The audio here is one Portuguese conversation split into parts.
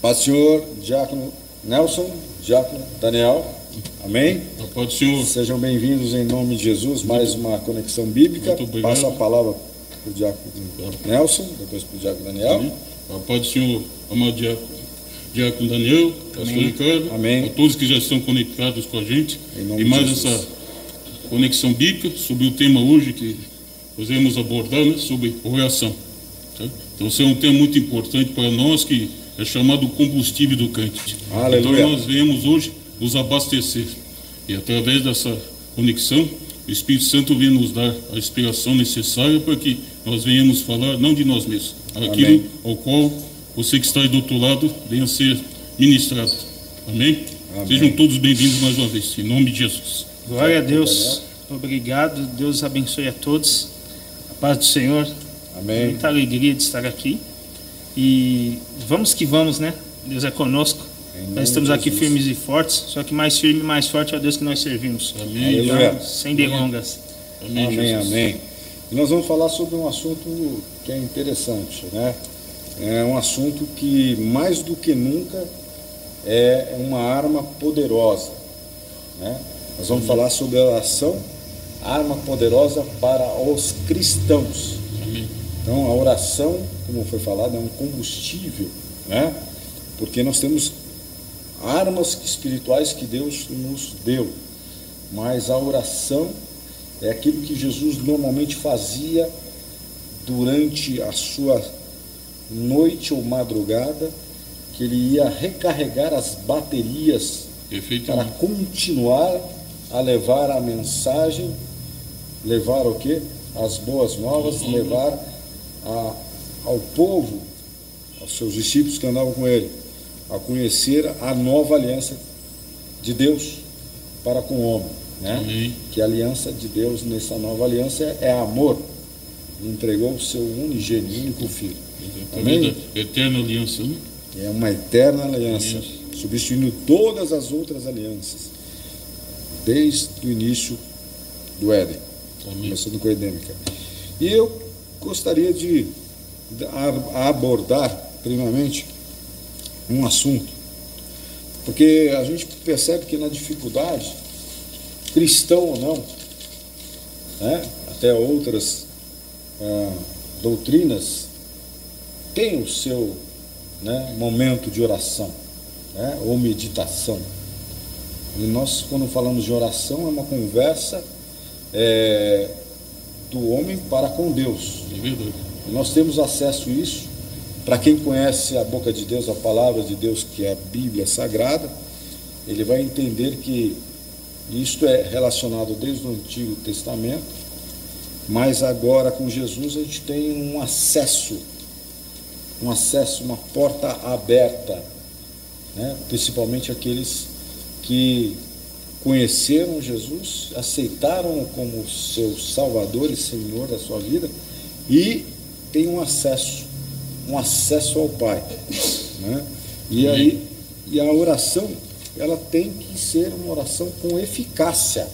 Paz do Senhor, Diácono Nelson, Diácono Daniel, amém? A paz do Senhor. Sejam bem-vindos em nome de Jesus, mais uma conexão bíblica. Passo a palavra para o Diácono Nelson, depois para o Diácono Daniel. Amém. A paz do Senhor, amado Diácono Daniel, Pastor Ricardo, amém. A todos que já estão conectados com a gente. E mais essa conexão bíblica sobre o tema hoje que nós iremos abordar, né, sobre oração. Tá? Então, isso é um tema muito importante para nós, que é chamado combustível do crente. Aleluia. Então nós viemos hoje nos abastecer. E através dessa conexão, o Espírito Santo vem nos dar a inspiração necessária para que nós venhamos falar não de nós mesmos, aquilo Amém. ao qual você que está aí do outro lado venha ser ministrado. Amém? Amém. Sejam todos bem-vindos mais uma vez, em nome de Jesus. Glória a Deus. Obrigado. Deus abençoe a todos. A paz do Senhor. Amém. Muita alegria de estar aqui. E vamos que vamos, né? Deus é conosco. Nós estamos aqui firmes e fortes, só que mais firme e mais forte é o Deus que nós servimos. Amém. Aleluia. Então, sem delongas. Amém, Amém, Jesus. amém. E nós vamos falar sobre um assunto que é interessante, né? É um assunto que, mais do que nunca, é uma arma poderosa, né? Nós vamos falar sobre a oração, arma poderosa para os cristãos. Amém. Então, a oração, como foi falado, é um combustível, né? Porque nós temos armas espirituais que Deus nos deu, mas a oração é aquilo que Jesus normalmente fazia durante a sua noite ou madrugada, que ele ia recarregar as baterias para continuar a levar a mensagem, levar o quê? As boas novas, levar ao povo, aos seus discípulos que andavam com ele, a conhecer a nova aliança de Deus para com o homem, né? Amém. Que a aliança de Deus nessa nova aliança é amor. Ele entregou o seu unigênito filho. Através da eterna aliança, né? É uma eterna aliança, substituindo todas as outras alianças, desde o início do Éden, começando com a Edêmica. E eu gostaria de abordar, primeiramente, um assunto, porque a gente percebe que na dificuldade, cristão ou não, né, até outras doutrinas, tem o seu, né, momento de oração, né, ou meditação. E nós, quando falamos de oração, é uma conversa do homem para com Deus. É verdade. E nós temos acesso a isso. Para quem conhece a boca de Deus, a palavra de Deus, que é a Bíblia Sagrada, ele vai entender que isto é relacionado desde o Antigo Testamento, mas agora com Jesus a gente tem um acesso, uma porta aberta, né? Principalmente aqueles que conheceram Jesus, aceitaram-o como seu Salvador e Senhor da sua vida e tem um acesso ao Pai, né? E a oração, ela tem que ser uma oração com eficácia,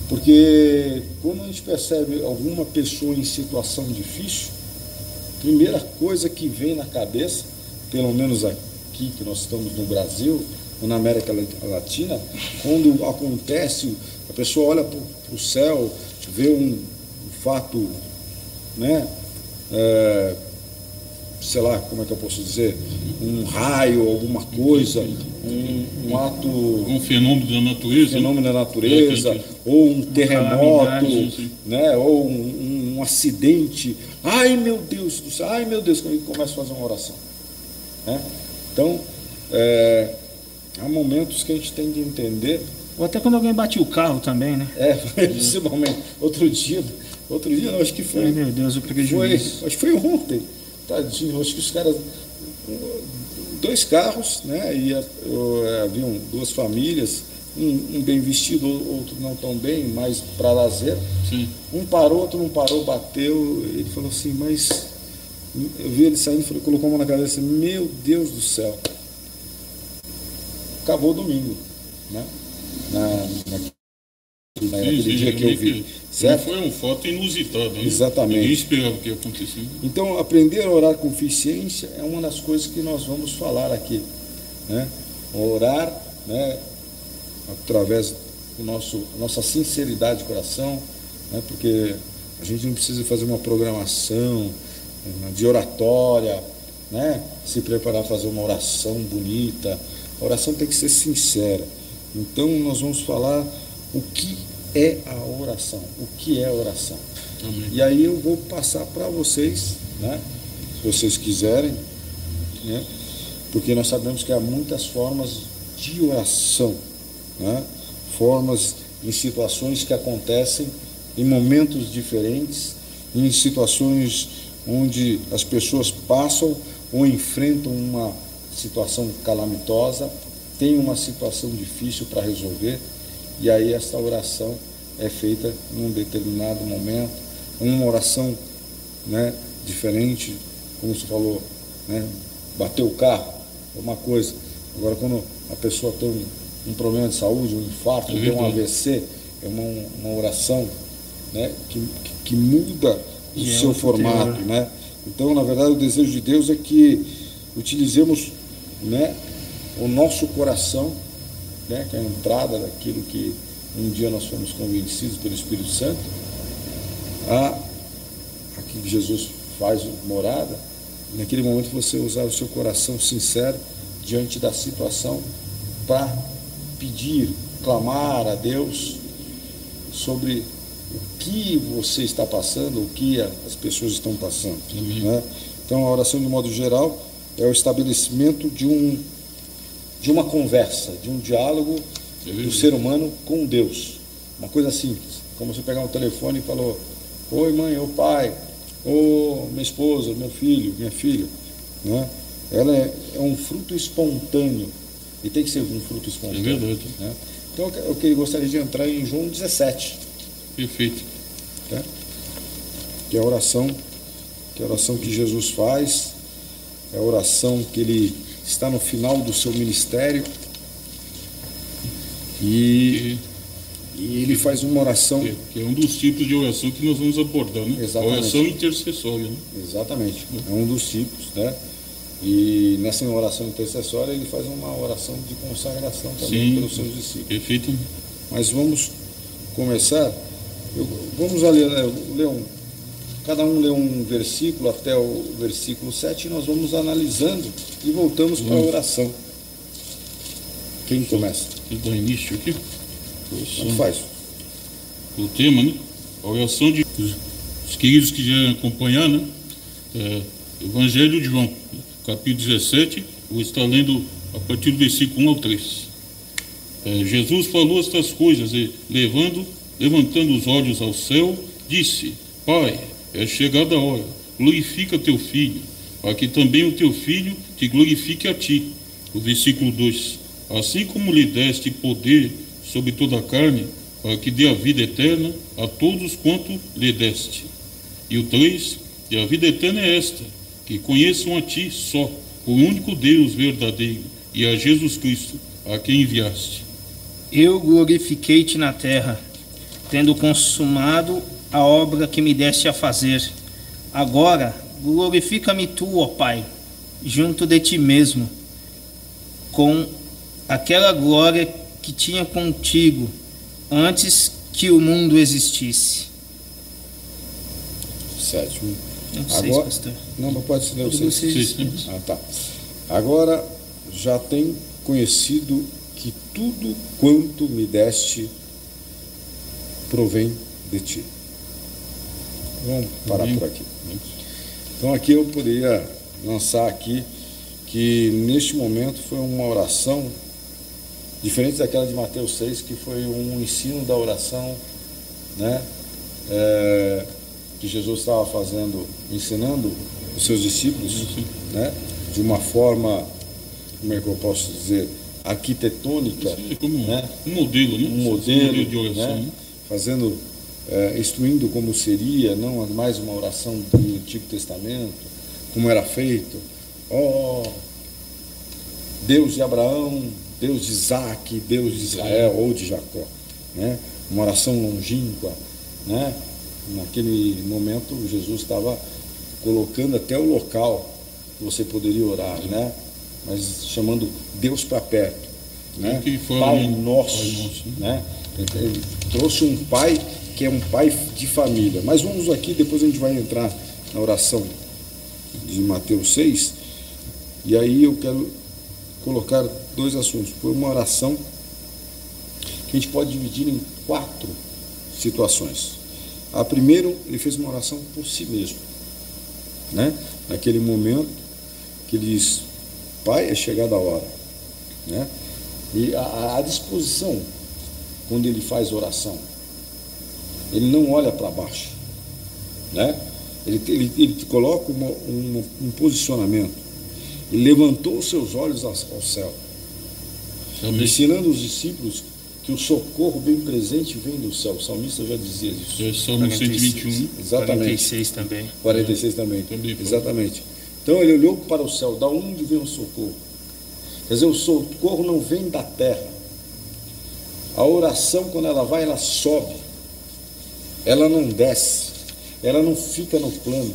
porque quando a gente percebe alguma pessoa em situação difícil, a primeira coisa que vem na cabeça, pelo menos aqui que nós estamos no Brasil ou na América Latina, quando acontece, a pessoa olha para o céu, vê um fato, né, sei lá, como é que eu posso dizer, um raio, alguma coisa, um ato, um fenômeno da natureza, ou um terremoto, né, ou um acidente. Ai meu Deus do céu, ai meu Deus, quando ele começa a fazer uma oração, né? Então, há momentos que a gente tem de entender. Ou até quando alguém bate o carro também, né? Principalmente. Outro dia não, acho que foi. Ai, meu Deus, o prejuízo. Acho que foi ontem. Tadinho, acho que os caras. 2 carros, né? E haviam 2 famílias, um bem vestido, outro não tão bem, mais para lazer. Sim. Um parou, outro não parou, bateu. Ele falou assim, mas eu vi ele saindo, colocou a mão na cabeça, meu Deus do céu. acabou o domingo, né? Naquele dia que eu vi. Certo? Foi um fato inusitado, né? Exatamente. Ninguém esperava que ia acontecer. Então, aprender a orar com eficiência é uma das coisas que nós vamos falar aqui, né? Orar, né? Através do nossa sinceridade de coração, né? Porque a gente não precisa fazer uma programação de oratória, né? Se preparar para fazer uma oração bonita. A oração tem que ser sincera. Então, nós vamos falar o que é a oração. O que é a oração? Amém. E aí eu vou passar para vocês, né? Se vocês quiserem, né? Porque nós sabemos que há muitas formas de oração, né? Formas em situações que acontecem em momentos diferentes, em situações onde as pessoas passam ou enfrentam uma situação calamitosa, tem uma situação difícil para resolver, e aí essa oração é feita num determinado momento, uma oração, né, diferente, como você falou, né, bater o carro é uma coisa. Agora, quando a pessoa tem um problema de saúde, um infarto, tem um AVC, é uma oração, né, que muda o seu formato, né? Então, na verdade, o desejo de Deus é que utilizemos, né, o nosso coração, né, que é a entrada daquilo que um dia nós fomos convencidos pelo Espírito Santo, aqui que Jesus faz morada. Naquele momento você usar o seu coração sincero diante da situação para pedir, clamar a Deus sobre o que você está passando, o que as pessoas estão passando, né? Então, a oração, de modo geral, é o estabelecimento de uma conversa, de um diálogo do ser humano com Deus. Uma coisa simples, como você pegar um telefone e falou: oi mãe, ô pai, ô minha esposa, meu filho, minha filha, né? Ela é um fruto espontâneo, e tem que ser um fruto espontâneo. É verdade. Né? Então eu gostaria de entrar em João 17. Perfeito. Tá? Que é a oração que Jesus faz, é a oração que ele está no final do seu ministério, e ele faz uma oração... Que é um dos tipos de oração que nós vamos abordar, né? Exatamente. Oração intercessória, né? Exatamente, é um dos tipos, né? E nessa oração intercessória ele faz uma oração de consagração também pelos seus discípulos. Perfeito. Mas vamos começar, vamos ler cada um lê um versículo até o versículo 7 e nós vamos analisando e voltamos para a oração. Quem começa? Quem dá início aqui? Como faz? O tema, né? A oração de os queridos que quiserem acompanhar, né? Evangelho de João, capítulo 17, vou estar lendo a partir do versículo 1 ao 3. Jesus falou estas coisas e, levantando os olhos ao céu, disse: Pai, é chegada a hora, glorifica teu filho, para que também o teu filho te glorifique a ti. O versículo 2: Assim como lhe deste poder sobre toda a carne, para que dê a vida eterna a todos quanto lhe deste. E o 3: E a vida eterna é esta, que conheçam a ti só, o único Deus verdadeiro, e a Jesus Cristo, a quem enviaste. Eu glorifiquei-te na terra, tendo consumado a obra que me deste a fazer. Agora, glorifica-me tu, ó Pai, junto de ti mesmo, com aquela glória que tinha contigo antes que o mundo existisse. Sétimo. Não sei, agora, pastor. não, mas pode ser o Vocês. tá. Agora já tem conhecido que tudo quanto me deste provém de ti. Vamos parar por aqui. Então aqui eu poderia lançar aqui que neste momento foi uma oração diferente daquela de Mateus 6, que foi um ensino da oração, né? Que Jesus estava ensinando os seus discípulos, né? De uma forma, como é que eu posso dizer, arquitetônica, como né? Um modelo, né? Um modelo de oração, né? Né? Fazendo, instruindo como seria, não mais uma oração do Antigo Testamento, como era feito. Ó, Deus de Abraão, Deus de Isaac, Deus de Israel ou de Jacó, né? Uma oração longínqua, né? Naquele momento Jesus estava colocando até o local que você poderia orar, né? Mas chamando Deus para perto, né? Pai nosso, né? Ele trouxe um pai que é um pai de família. Mas vamos aqui, depois a gente vai entrar na oração de Mateus 6, e aí eu quero colocar dois assuntos. Foi uma oração que a gente pode dividir em 4 situações. A primeira, ele fez uma oração por si mesmo, né? Naquele momento que ele diz: Pai, é chegada a hora, né? E a disposição, quando ele faz oração, ele não olha para baixo, né? Ele coloca um posicionamento. Ele levantou os seus olhos ao céu, ensinando os discípulos que o socorro bem presente vem do céu. O salmista já dizia isso. É Salmo 121. Exatamente. 46 também. 46 também. Exatamente. Então ele olhou para o céu, da onde vem o socorro? Quer dizer, o socorro não vem da terra. A oração, quando ela vai, ela sobe. Ela não desce. Ela não fica no plano.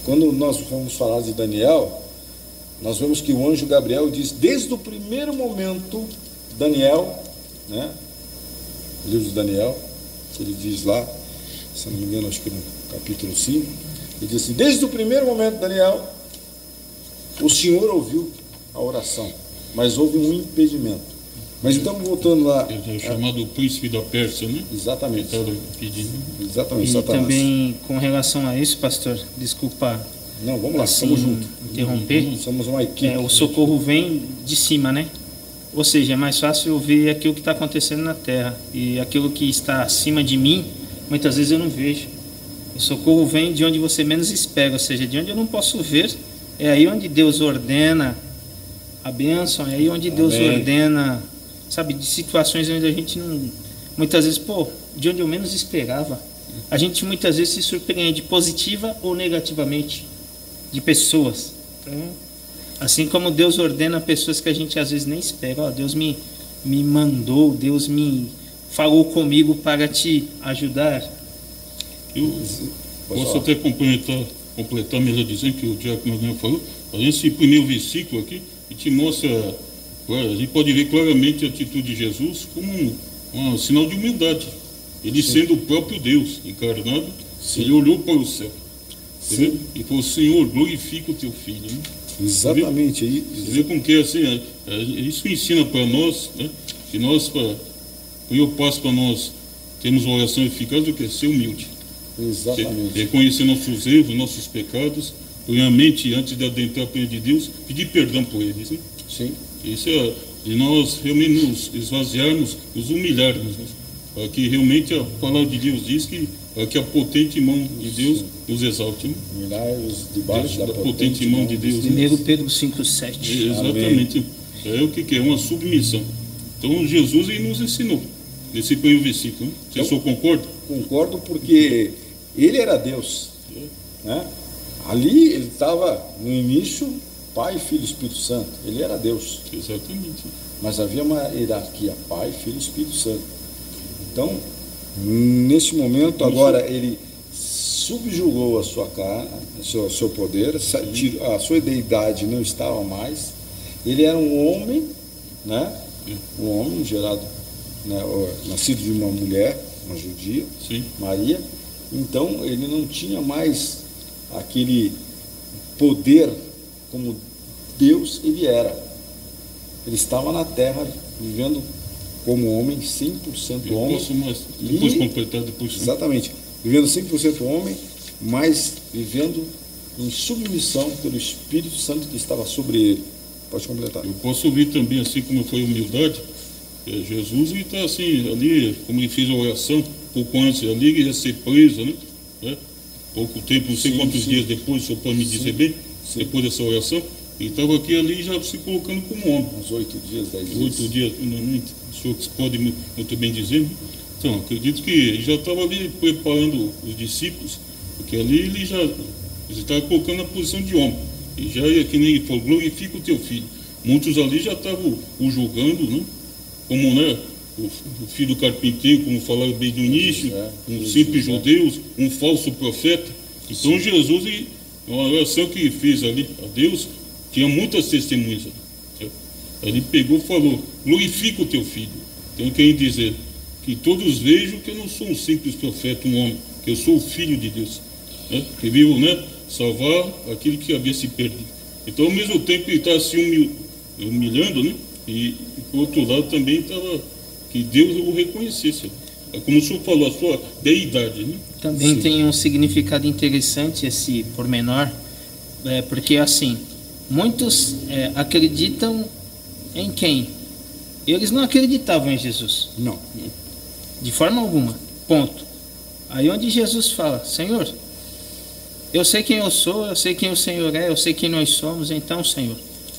Quando nós vamos falar de Daniel, nós vemos que o anjo Gabriel diz, desde o primeiro momento, Daniel, né? O livro de Daniel, ele diz lá, se não me engano, acho que no capítulo 5, ele diz assim: desde o primeiro momento, Daniel, o Senhor ouviu a oração, mas houve um impedimento. Mas então, voltando lá... É chamado príncipe da Pérsia, né? Exatamente. Exatamente. E Satanás. Também, com relação a isso, pastor, desculpa... Não, vamos lá, estamos juntos. Interromper. Somos uma equipe. O socorro vem de cima, né? Ou seja, é mais fácil eu ver aquilo que está acontecendo na terra. E aquilo que está acima de mim, muitas vezes eu não vejo. O socorro vem de onde você menos espera, ou seja, de onde eu não posso ver. É aí onde Deus ordena a bênção, é aí onde Deus ordena, sabe, de situações onde a gente não... Muitas vezes, de onde eu menos esperava. A gente muitas vezes se surpreende positiva ou negativamente de pessoas. Então, assim como Deus ordena pessoas que a gente às vezes nem espera. Deus me mandou, Deus me falou comigo para te ajudar. Eu posso até completar melhor dizendo que o Diácono falou, mas esse primeiro versículo aqui, que te mostra, a gente pode ver claramente a atitude de Jesus como um sinal de humildade. Ele sendo o próprio Deus encarnado, ele olhou para o céu. E falou: Senhor, glorifica o teu filho. Né? Exatamente. Você vê como que é assim, isso ensina para nós, né, que nós, o primeiro passo para nós termos uma oração eficaz é ser humilde. Exatamente. Reconhecer nossos erros, nossos pecados, primeiramente, antes de adentrar perante de Deus, pedir perdão por eles. Né? Sim. Isso é de nós realmente nos esvaziarmos, nos humilharmos, né? Para que realmente a palavra de Deus diz que a potente mão de Deus nos exalte. Né? Humilhai-vos debaixo da potente mão de Deus. 1 Pedro 5,7. Exatamente. É o que é uma submissão. Então Jesus ele nos ensinou nesse primeiro versículo. Né? Você só concorda? Concordo, porque ele era Deus, né? Ali ele estava no início, Pai, Filho e Espírito Santo. Ele era Deus. Exatamente. Mas havia uma hierarquia: Pai, Filho e Espírito Santo. Então, nesse momento, agora ele subjugou a sua carne, seu poder, a sua deidade não estava mais. Ele era um homem, né? Um homem gerado, né? Nascido de uma mulher, uma judia, Maria. Então, ele não tinha mais aquele poder como Deus ele era. Ele estava na terra vivendo como homem, 100% homem. Depois completar, depois. Exatamente. Vivendo 100% homem, mas vivendo em submissão pelo Espírito Santo que estava sobre ele. Pode completar. Eu posso ouvir também, assim como foi a humildade, Jesus está assim, ali, como ele fez a oração, pouco antes ali, ele ia ser preso, né? Pouco tempo, não sei quantos dias depois, só para me dizer bem, depois dessa oração, ele estava aqui ali já se colocando como homem. Uns 8 dias, 10 dias. 8 dias, o senhor pode muito bem dizer, né? Então, acredito que ele já estava ali preparando os discípulos, porque ali ele estava colocando na posição de homem. E já, que nem ele falou, glorifica o teu filho. muitos ali já estavam o julgando, né? Como, né, o filho do carpinteiro, como falaram bem do início, um simples judeu, um falso profeta. Então Jesus, uma oração que fez ali a Deus, tinha muitas testemunhas. Ele pegou e falou: glorifica o teu filho. Então eu quero dizer que todos vejam que eu não sou um simples profeta, um homem, que eu sou o filho de Deus, né? Que veio, né, salvar aquele que havia se perdido. Então, ao mesmo tempo, ele estava se humilhando, né? E por outro lado também estava que Deus o reconhecesse. É como o senhor falou, a sua deidade, né? Também tem um significado interessante esse pormenor, porque assim, muitos acreditam em quem? Eles não acreditavam em Jesus. Não. De forma alguma. Ponto. Aí onde Jesus fala: Senhor, eu sei quem eu sou, eu sei quem o Senhor é, eu sei quem nós somos, então, Senhor,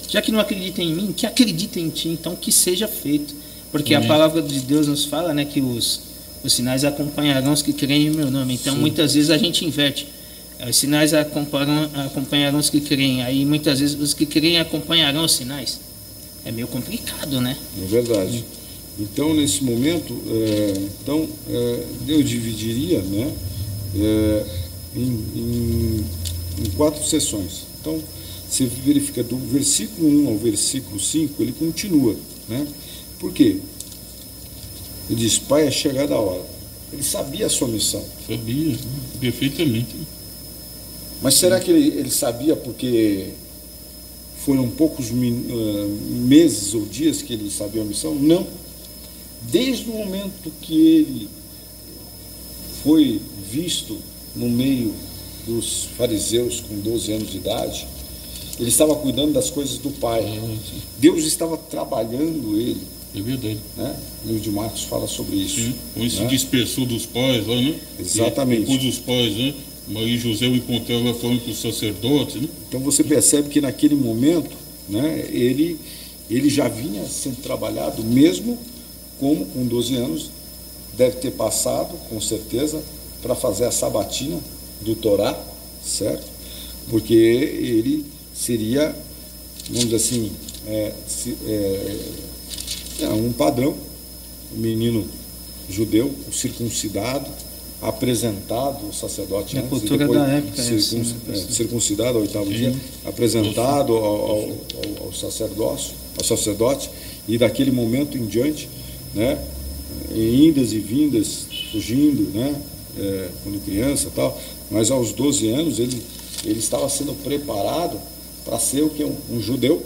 já que não acredita em mim, que acredita em Ti, então que seja feito. Porque a palavra de Deus nos fala, né, que os sinais acompanharão os que creem em meu nome. Então, muitas vezes a gente inverte. Os sinais acompanharão os que creem. Aí, muitas vezes, os que creem acompanharão os sinais. É meio complicado, né? É verdade. Então, nesse momento, Deus dividiria, né, em 4 sessões. Então, você verifica do versículo 1 ao versículo 5, ele continua, né? Por quê? Ele diz: Pai, é chegada a hora. Ele sabia a sua missão. Sabia, perfeitamente. Mas será que ele sabia porque foram poucos meses ou dias que ele sabia a missão? Não. Desde o momento que ele foi visto no meio dos fariseus com 12 anos de idade, ele estava cuidando das coisas do Pai. Deus estava trabalhando ele. É verdade. Né? O livro de Marcos fala sobre isso. Sim. Quando se né? dispersou dos pais lá, né? Exatamente. E depois dos pais, né? Maria e José o encontraram lá falando com os sacerdotes, né? Então você percebe que naquele momento, né, ele já vinha sendo trabalhado, mesmo como com 12 anos, deve ter passado, com certeza, para fazer a sabatina do Torá, certo? Porque ele seria, vamos dizer assim, um padrão, um menino judeu, circuncidado, apresentado ao sacerdote a antes, cultura e depois da época, circuncidado ao 8º dia, apresentado ao sacerdote, e daquele momento em diante, né, em indas e vindas, fugindo, né, quando criança e tal, mas aos 12 anos ele estava sendo preparado para ser o que? Um judeu,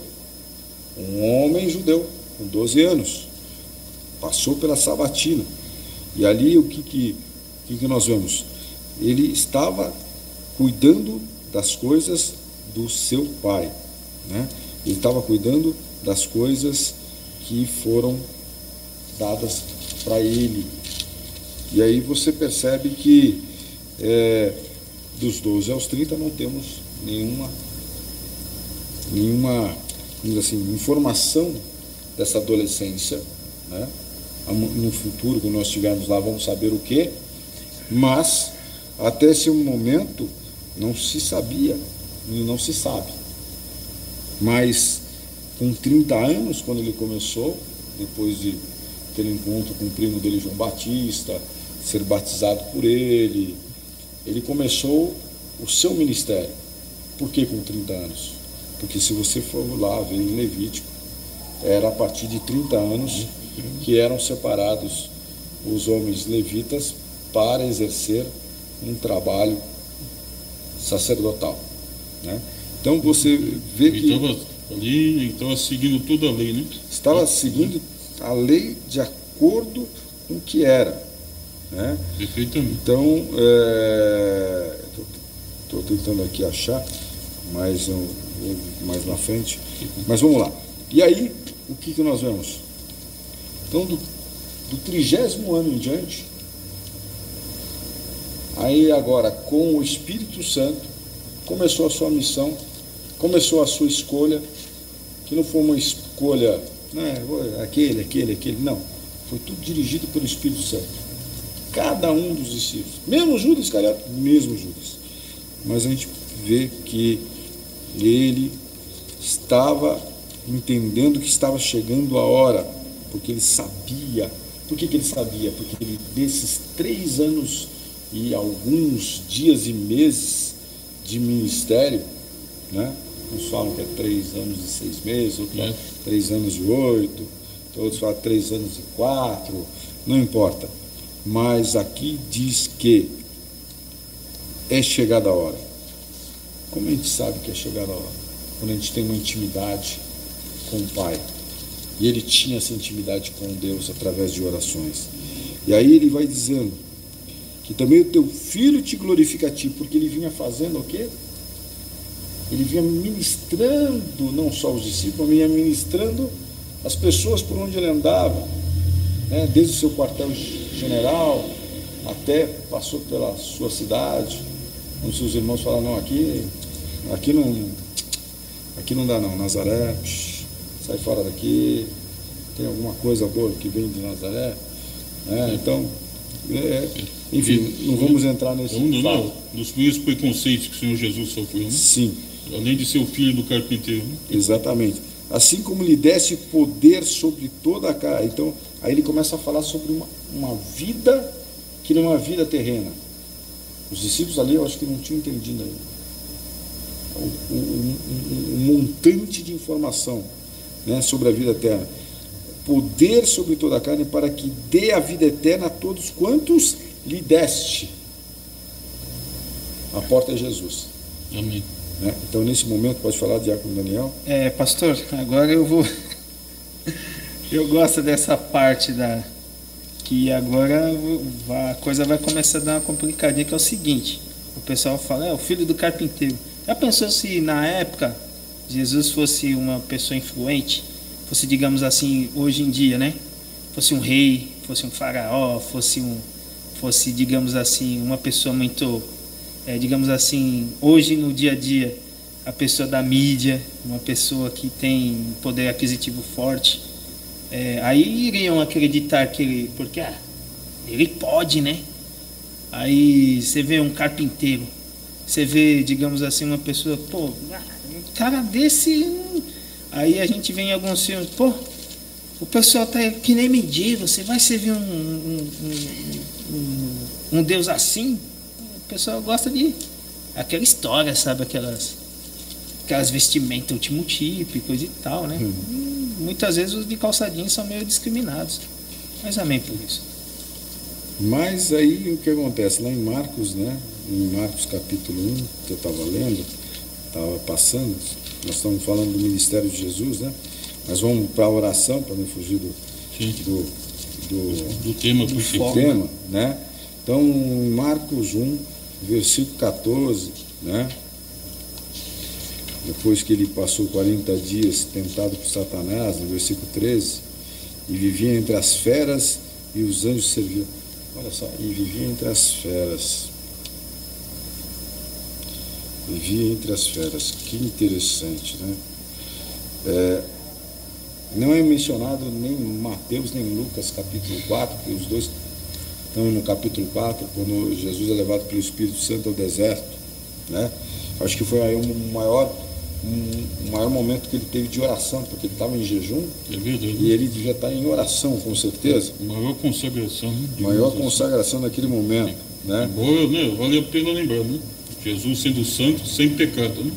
um homem judeu, com 12 anos, passou pela sabatina, e ali o que nós vemos? Ele estava cuidando das coisas do seu pai, né? Ele estava cuidando das coisas que foram dadas para ele. E aí você percebe que dos 12 aos 30 não temos nenhuma vamos dizer assim, informação dessa adolescência, né? No futuro, quando nós estivermos lá, vamos saber o quê, mas até esse momento não se sabia e não se sabe. Mas com 30 anos, quando ele começou, depois de ter encontro com o primo dele, João Batista, ser batizado por ele começou o seu ministério. Por que com 30 anos? Porque se você for lá ver em Levítico, era a partir de 30 anos que eram separados os homens levitas para exercer um trabalho sacerdotal, né? Então você vê que ele estava seguindo toda a lei, né? Estava seguindo a lei de acordo com o que era, né? Perfeitamente. Então, estou tentando aqui achar mais na frente, mas vamos lá. E aí, o que nós vemos? Então, do 30º ano em diante, aí agora, com o Espírito Santo, começou a sua missão, começou a sua escolha, que não foi uma escolha, aquele, não. Foi tudo dirigido pelo Espírito Santo. Cada um dos discípulos, mesmo Judas Iscariote, mesmo Judas. Mas a gente vê que ele estava entendendo que estava chegando a hora, porque ele sabia. Por que ele sabia? Porque ele, desses 3 anos e alguns dias e meses de ministério, né? Uns falam que é 3 anos e 6 meses, outros falam 3 anos e 8, outros falam 3 anos e 4, não importa. Mas aqui diz que é chegada a hora. Como a gente sabe que é chegada a hora? Quando a gente tem uma intimidade com o Pai. E ele tinha essa intimidade com Deus através de orações. E aí ele vai dizendo que também o teu filho te glorifica a ti, porque ele vinha fazendo o quê? Ele vinha ministrando não só os discípulos, mas vinha ministrando as pessoas por onde ele andava, né? Desde o seu quartel-general até passou pela sua cidade, onde seus irmãos falaram, não, aqui não dá não, Nazaré, sai fora daqui, tem alguma coisa boa que vem de Nazaré, né? Então, enfim, não vamos entrar nesse não, dos primeiros preconceitos que o Senhor Jesus sofreu, né? Sim. Além de ser o filho do carpinteiro, né? Exatamente. Assim como lhe desse poder sobre toda a carne. Então, aí ele começa a falar sobre uma vida que não é uma vida terrena. Os discípulos ali, eu acho que não tinham entendido ainda. Um montante de informação, né, sobre a vida eterna. Poder sobre toda a carne para que dê a vida eterna a todos quantos lhe deste. A porta é Jesus. Amém. Né? Então, nesse momento, pode falar, diácono Daniel? Pastor, agora eu vou... Eu gosto dessa parte que agora a coisa vai começar a dar uma complicadinha, que é o seguinte. O pessoal fala, o filho do carpinteiro. Já pensou se na época Jesus fosse uma pessoa influente, fosse, digamos assim, hoje em dia, né? Fosse um rei, fosse um faraó, fosse, digamos assim, uma pessoa muito, digamos assim, hoje no dia a dia, a pessoa da mídia, uma pessoa que tem poder aquisitivo forte, aí iriam acreditar que ele, porque ele pode, né? Aí você vê um carpinteiro, você vê, digamos assim, uma pessoa, um cara desse, aí a gente vê em alguns filmes, o pessoal tá que nem mendigo, você vai servir um Deus assim? O pessoal gosta de aquela história, sabe, aquelas vestimentas último tipo e coisa e tal, né? Muitas vezes os de calçadinho são meio discriminados, mas amém por isso. Mas aí o que acontece lá em Marcos, né? Em Marcos capítulo 1, que eu estava lendo, estava passando, nós estamos falando do ministério de Jesus, né? Mas vamos para a oração, para não fugir do tema tema, né? Então, em Marcos 1, versículo 14, né? Depois que ele passou 40 dias tentado por Satanás, no versículo 13, e vivia entre as feras e os anjos serviam. Olha só, e vivia entre as feras. Vivia entre as feras, que interessante, né? Não é mencionado nem Mateus nem Lucas capítulo 4, porque os dois estão no capítulo 4, quando Jesus é levado pelo Espírito Santo ao deserto, né? Acho que foi aí um maior momento que ele teve de oração, porque ele estava em jejum, e ele devia estar em oração, com certeza. Maior consagração. Maior consagração naquele momento, né? Vale a pena lembrar, né? Jesus sendo santo, sem pecado, né?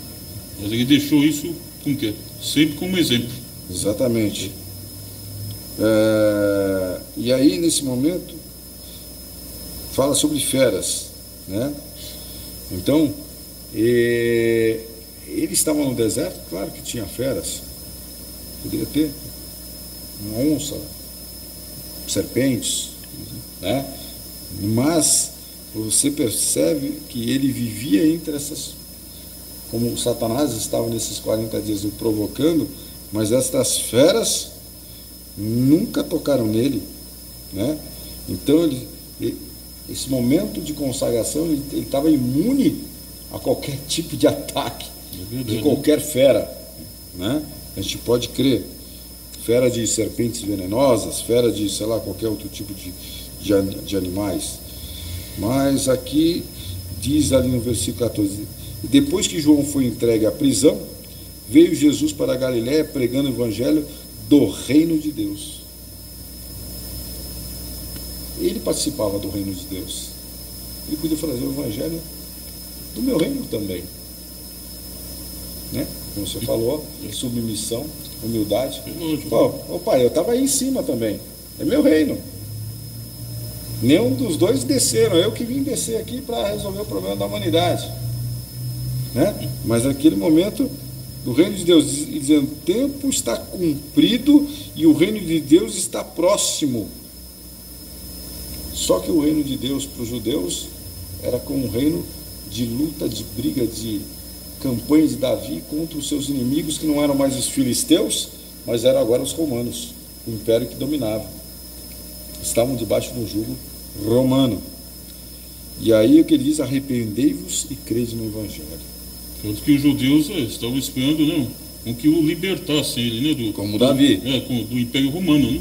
Mas ele deixou isso com quê? Sempre como exemplo. Exatamente. E aí, nesse momento, fala sobre feras, né? Então, eles estavam no deserto, claro que tinha feras. Poderia ter uma onça, serpentes, né? Mas você percebe que ele vivia entre essas, como Satanás estava nesses 40 dias o provocando, mas estas feras nunca tocaram nele, né? Então esse momento de consagração ele estava imune a qualquer tipo de ataque de qualquer fera, né? A gente pode crer, fera de serpentes venenosas, fera de, sei lá, qualquer outro tipo de animais. Mas aqui diz ali no versículo 14, depois que João foi entregue à prisão, veio Jesus para a Galiléia pregando o evangelho do reino de Deus. Ele participava do reino de Deus. Ele podia fazer o evangelho do meu reino também, né? Como você falou, submissão, humildade. Ô pai, eu estava aí em cima também, é meu reino. Nenhum dos dois desceram, eu que vim descer aqui para resolver o problema da humanidade, né? Mas naquele momento, do reino de Deus, dizendo, o tempo está cumprido e o reino de Deus está próximo. Só que o reino de Deus para os judeus era como um reino de luta, de briga, de campanha de Davi contra os seus inimigos, que não eram mais os filisteus, mas eram agora os romanos, o império que dominava. Estavam debaixo do jugo romano. E aí o que ele diz, arrependei-vos e crede no evangelho. Tanto que os judeus estavam esperando, não, com que o libertassem ele, né? Como Davi. Do império romano, né?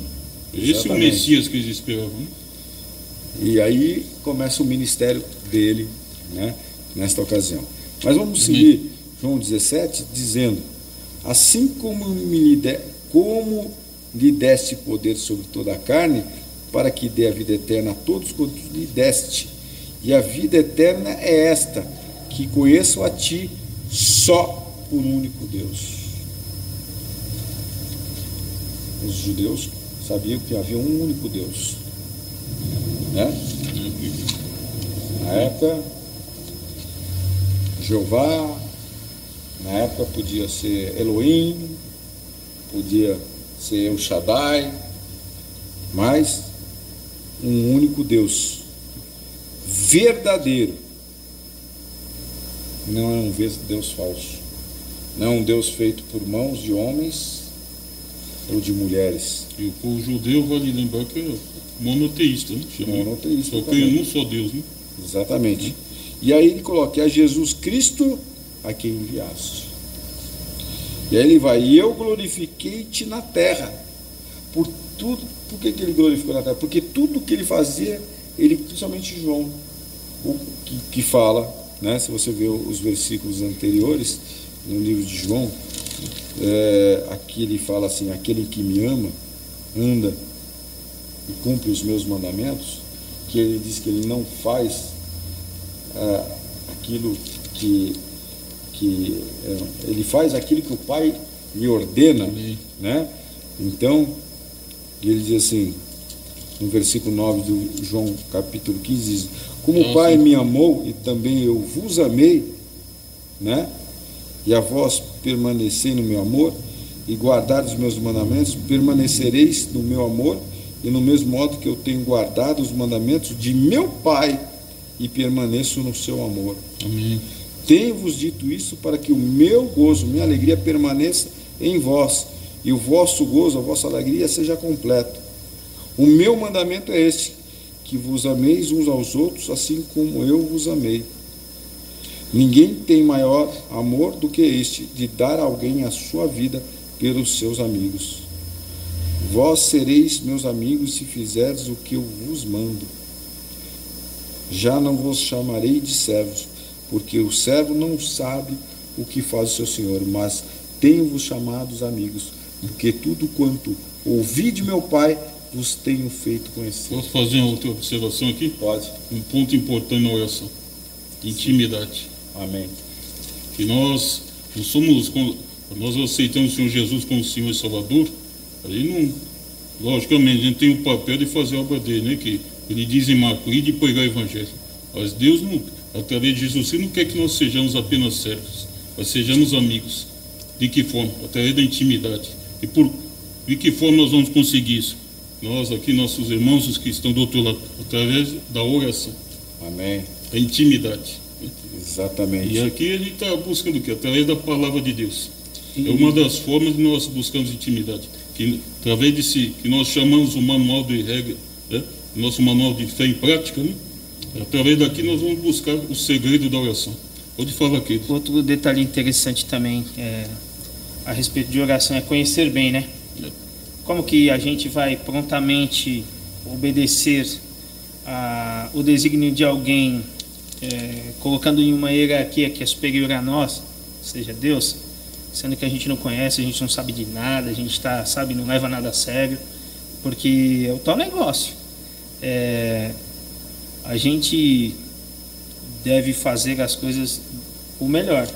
Esse é o Messias que eles esperavam, né? E aí começa o ministério dele, né, nesta ocasião. Mas vamos seguir João 17, dizendo, assim como lhe deste poder sobre toda a carne, para que dê a vida eterna a todos quantos lhe deste. E a vida eterna é esta, que conheçam a ti só por um único Deus. Os judeus sabiam que havia um único Deus, né? Na época, Jeová, na época podia ser Elohim, podia ser El Shaddai, mas um único Deus verdadeiro, não é um Deus falso, não é um Deus feito por mãos de homens ou de mulheres. E o judeu vale lembrar que é monoteísta, né? Monoteísta, só crê num só Deus, né? Exatamente. E aí ele coloca, a Jesus Cristo a quem enviaste. E aí ele vai, e eu glorifiquei-te na terra. Por tudo. Por que ele glorificou na terra? Porque tudo que ele fazia, ele, principalmente João, que fala, né? Se você ver os versículos anteriores no livro de João, aqui ele fala assim, aquele que me ama, anda e cumpre os meus mandamentos, que ele diz que ele não faz aquilo que ele faz aquilo que o Pai lhe ordena, né? Então, ele diz assim, no versículo 9 do João capítulo 15, diz, como o Pai me amou e também eu vos amei, né? E a vós permanecei no meu amor e guardares os meus mandamentos, permanecereis no meu amor e no mesmo modo que eu tenho guardado os mandamentos de meu Pai e permaneço no seu amor. Amém. Tenho-vos dito isso para que o meu gozo, minha alegria permaneça em vós e o vosso gozo, a vossa alegria seja completo. O meu mandamento é este, que vos ameis uns aos outros assim como eu vos amei. Ninguém tem maior amor do que este, de dar a alguém a sua vida pelos seus amigos. Vós sereis meus amigos se fizerdes o que eu vos mando. Já não vos chamarei de servos, porque o servo não sabe o que faz o seu senhor, mas tenho-vos chamados amigos, porque tudo quanto ouvi de meu Pai vos tenho feito conhecer. Posso fazer uma outra observação aqui? Pode. Um ponto importante na oração: intimidade. Amém. Que nós não somos, nós aceitamos o Senhor Jesus como Senhor e Salvador, aí não, logicamente, a gente tem o papel de fazer a obra dele, né? Que ele diz em Marcos, ir de pregar o Evangelho. Mas Deus, não, através de Jesus, Ele não quer que nós sejamos apenas servos, mas sejamos amigos. De que forma? Através da intimidade. E de que forma nós vamos conseguir isso? Nós aqui, nossos irmãos, os que estão do outro lado, através da oração. Amém. A intimidade. Exatamente. E aqui a gente está buscando o quê? Através da palavra de Deus. É uma das formas de nós buscamos intimidade. Que, através desse, que nós chamamos o manual de regra, né? Nosso manual de fé em prática, né? Através daqui nós vamos buscar o segredo da oração. Pode falar aqui. Outro detalhe interessante também a respeito de oração é conhecer bem, né? Como que a gente vai prontamente obedecer o desígnio de alguém, colocando em uma hierarquia que é superior a nós, seja Deus, sendo que a gente não conhece, a gente não sabe de nada, a gente tá, sabe, não leva nada a sério, porque é o tal negócio. A gente deve fazer as coisas o melhor,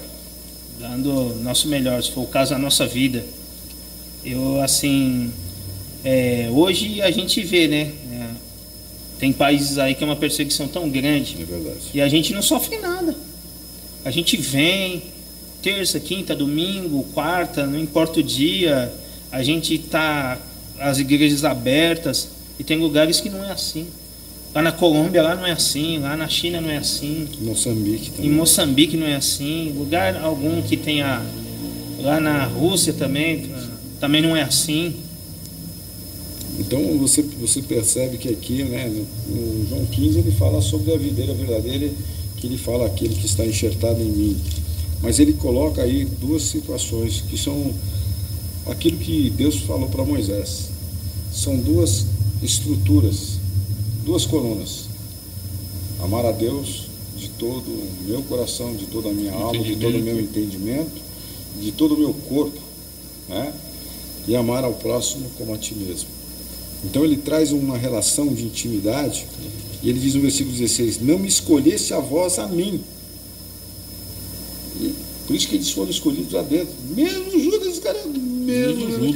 dando o nosso melhor, se for o caso, a nossa vida. Eu, assim, hoje a gente vê, né? Tem países aí que é uma perseguição tão grande. É verdade. E a gente não sofre nada. A gente vem, terça, quinta, domingo, quarta, não importa o dia, a gente tá as igrejas abertas, e tem lugares que não é assim. Lá na Colômbia, lá não é assim, lá na China não é assim. Moçambique também. Em Moçambique não é assim. Lugar algum que tenha, lá na Rússia também não é assim. Então você percebe que aqui, né, no João 15, ele fala sobre a videira verdadeira, que ele fala aquele que está enxertado em mim. Mas ele coloca aí duas situações que são aquilo que Deus falou para Moisés. São duas estruturas, duas colunas. Amar a Deus de todo o meu coração, de toda a minha alma, de todo o meu entendimento, de todo o meu corpo, né? E amar ao próximo como a ti mesmo. Então ele traz uma relação de intimidade, e ele diz no versículo 16: não me escolhesse a vós a mim. E por isso que eles foram escolhidos lá dentro. Mesmo Judas, cara, mesmo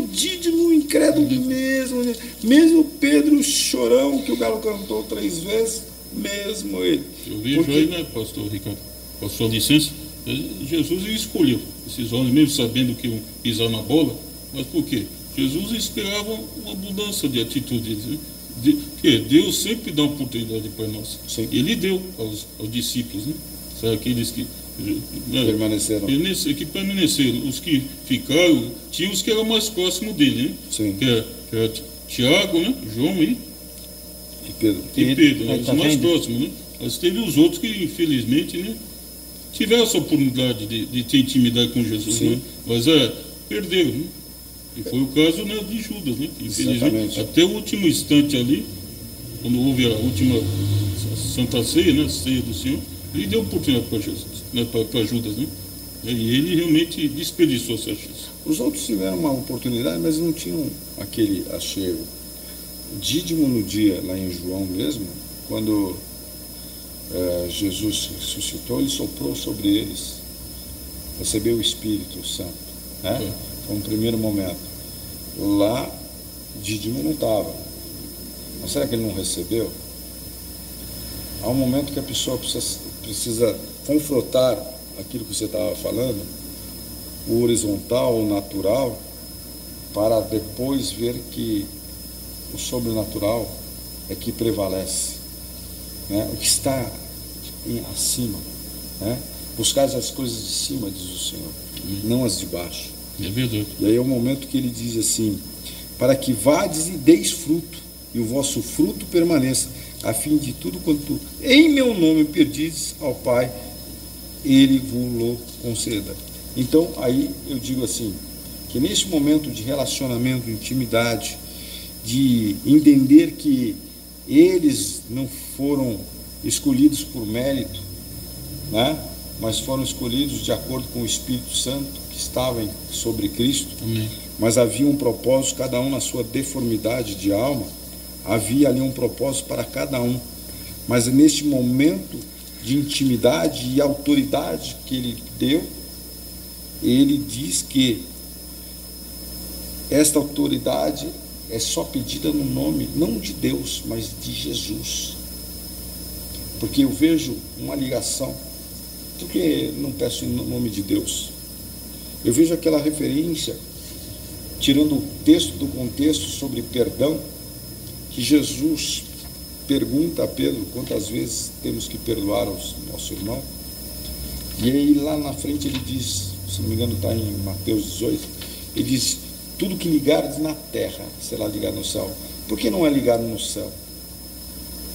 Dídimo, incrédulo, mesmo Pedro chorão, que o galo cantou 3 vezes, mesmo ele. Eu vejo aí, né, pastor Ricardo, com a sua licença, Jesus escolheu esses homens, mesmo sabendo que iam pisar na bola, mas por quê? Jesus esperava uma mudança de atitude, né? Que Deus sempre dá oportunidade para nós. Sim. Ele deu aos discípulos, né? Sabe, aqueles que permaneceram. Que permaneceram. Os que ficaram, tinha os que eram mais próximos dele, né? Sim. Que era Tiago, né? João e Pedro. Né? Os mais próximos, né? Mas teve os outros que, infelizmente, né, tiveram essa oportunidade de ter intimidade com Jesus, né? Mas perderam, né? E foi o caso, né, de Judas, né? Infelizmente, até o último instante ali, quando houve a última Santa Ceia, né, a Ceia do Senhor, ele deu oportunidade para Jesus, né, para Judas, né? E ele realmente desperdiçou essa chance. Os outros tiveram uma oportunidade, mas não tinham aquele achego. Dídimo, no dia, lá em João mesmo, quando Jesus ressuscitou, ele soprou sobre eles, recebeu o Espírito Santo, né? Foi um primeiro momento. Lá, Dídimo não estava. Mas será que ele não recebeu? Há um momento que a pessoa precisa confrontar aquilo que você estava falando, o horizontal, o natural, para depois ver que o sobrenatural é que prevalece, né? O que está acima, né? Buscar as coisas de cima, diz o Senhor, não as de baixo. É verdade. E aí é o momento que ele diz assim: para que vades e deis fruto, e o vosso fruto permaneça, a fim de tudo quanto em meu nome pedis ao Pai, ele vos conceda. Então aí eu digo assim, que neste momento de relacionamento, intimidade, de entender que eles não foram escolhidos por mérito, né? Mas foram escolhidos de acordo com o Espírito Santo que estava sobre Cristo. Amém. Mas havia um propósito, cada um na sua deformidade de alma, havia ali um propósito para cada um. Mas neste momento de intimidade e autoridade que ele deu, ele diz que esta autoridade é só pedida no nome, não de Deus, mas de Jesus. Porque eu vejo uma ligação. Por que não peço em nome de Deus? Eu vejo aquela referência, tirando o texto do contexto sobre perdão, que Jesus pergunta a Pedro quantas vezes temos que perdoar ao nosso irmão. E aí lá na frente ele diz, se não me engano está em Mateus 18, ele diz: tudo que ligares na terra será ligado no céu. Por que não é ligado no céu?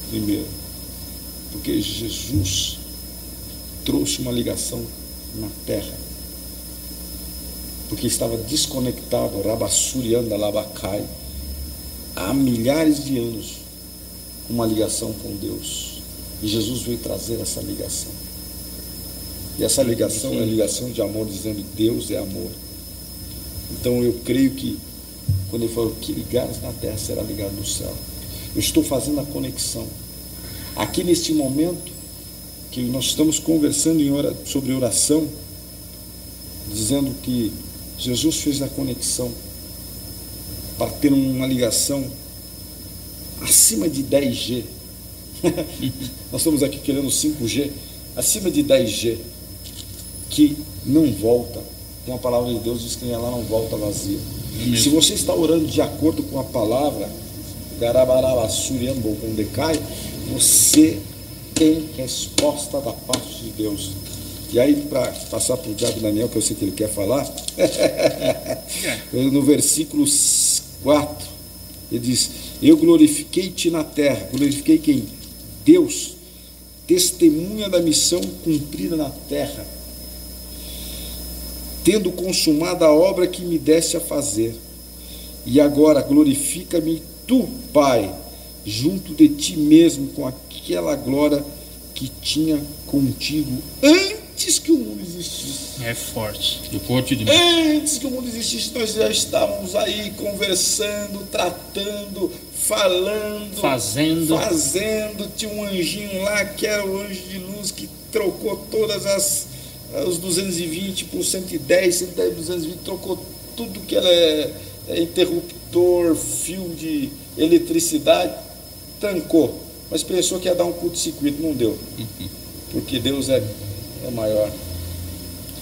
Primeiro, porque Jesus trouxe uma ligação na terra, porque estava desconectado, Rabassurianda Labacai, há milhares de anos, uma ligação com Deus, e Jesus veio trazer essa ligação. E essa ligação é a ligação de amor, dizendo Deus é amor. Então eu creio que quando ele falou que ligares na terra será ligado no céu, eu estou fazendo a conexão. Aqui neste momento que nós estamos conversando sobre oração, dizendo que Jesus fez a conexão para ter uma ligação acima de 10G. Nós estamos aqui querendo 5G, acima de 10G, que não volta. Tem a palavra de Deus, diz que ela não volta vazia. Se você está orando de acordo com a palavra, você tem resposta da parte de Deus. E aí, para passar para o Diabo Daniel, que eu sei que ele quer falar, no versículo 4, ele diz: eu glorifiquei-te na terra. Glorifiquei quem? Deus, testemunha da missão cumprida na terra, tendo consumado a obra que me deste a fazer. E agora glorifica-me tu, Pai, junto de ti mesmo, com aquela glória que tinha contigo antes que o mundo existisse. É forte. É forte demais. Antes que o mundo existisse, nós já estávamos aí conversando, tratando, falando, fazendo. Tinha um anjinho lá que era o anjo de luz que trocou todas os 220 por 110, 110 por 220, trocou tudo que era interruptor, fio de eletricidade, tancou. Mas pensou que ia dar um curto-circuito, não deu. Porque Deus é maior,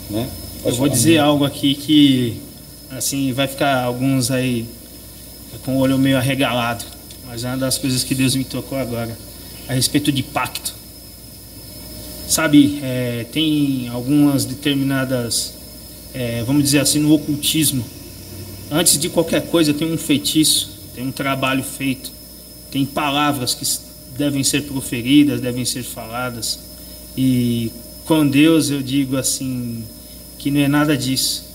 né? Eu vou dizer algo aqui que, assim, vai ficar alguns aí com o olho meio arregalado, mas é uma das coisas que Deus me tocou agora, a respeito de pacto. Sabe, tem algumas determinadas, vamos dizer assim, no ocultismo, antes de qualquer coisa tem um feitiço, tem um trabalho feito, tem palavras que devem ser proferidas, devem ser faladas. E com Deus eu digo assim, que não é nada disso.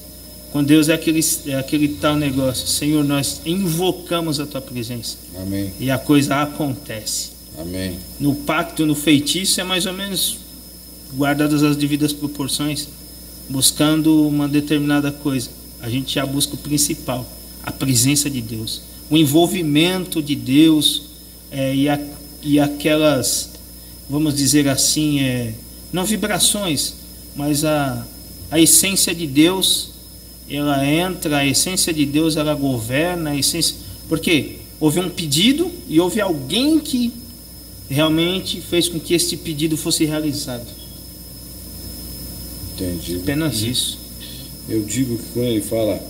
Com Deus é aquele tal negócio: Senhor, nós invocamos a tua presença. Amém. E a coisa acontece. Amém. No pacto, no feitiço, é mais ou menos guardadas as devidas proporções, buscando uma determinada coisa. A gente já busca o principal, a presença de Deus, o envolvimento de Deus, e aquelas, vamos dizer assim, não vibrações, mas a essência de Deus, ela entra, a essência de Deus, ela governa, a essência, porque houve um pedido e houve alguém que realmente fez com que este pedido fosse realizado. Entendi. Apenas isso. Eu digo que quando ele fala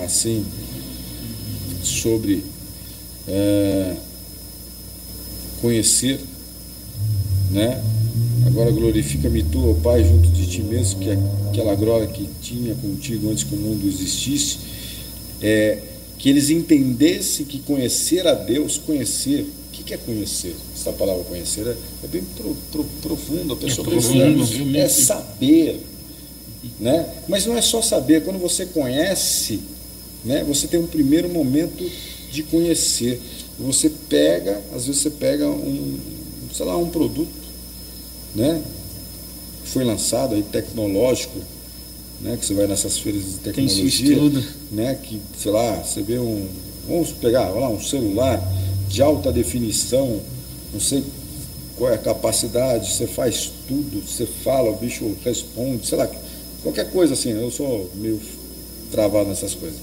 assim sobre conhecer, né? Agora glorifica-me tu, ó Pai, junto de ti mesmo, que aquela glória que tinha contigo antes que o mundo existisse, que eles entendessem que conhecer a Deus, conhecer, o que é conhecer? Essa palavra conhecer é bem profunda, a pessoa precisa saber, né? Mas não é só saber. Quando você conhece, né, você tem um primeiro momento de conhecer. Você pega, às vezes você pega um produto, né, que foi lançado aí, tecnológico, né, que você vai nessas feiras de tecnologia, né, que, sei lá, você vê vamos pegar lá um celular de alta definição, não sei qual é a capacidade, você faz tudo, você fala, o bicho responde, sei lá, qualquer coisa assim. Eu sou meio travado nessas coisas.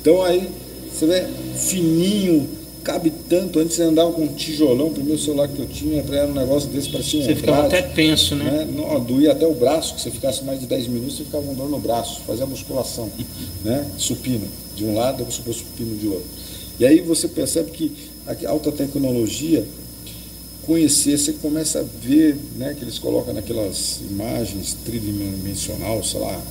Então aí você vê fininho, cabe tanto. Antes você andava com um tijolão. O primeiro celular que eu tinha era um negócio desse, parecia um Você ficava até tenso, né? Não, doía até o braço, que você ficasse mais de 10 minutos, você ficava com dor no braço, fazia musculação, né? Supino de um lado, depois supino de outro. E aí você percebe que a alta tecnologia, conhecer, você começa a ver, né, que eles colocam naquelas imagens tridimensional, sei lá,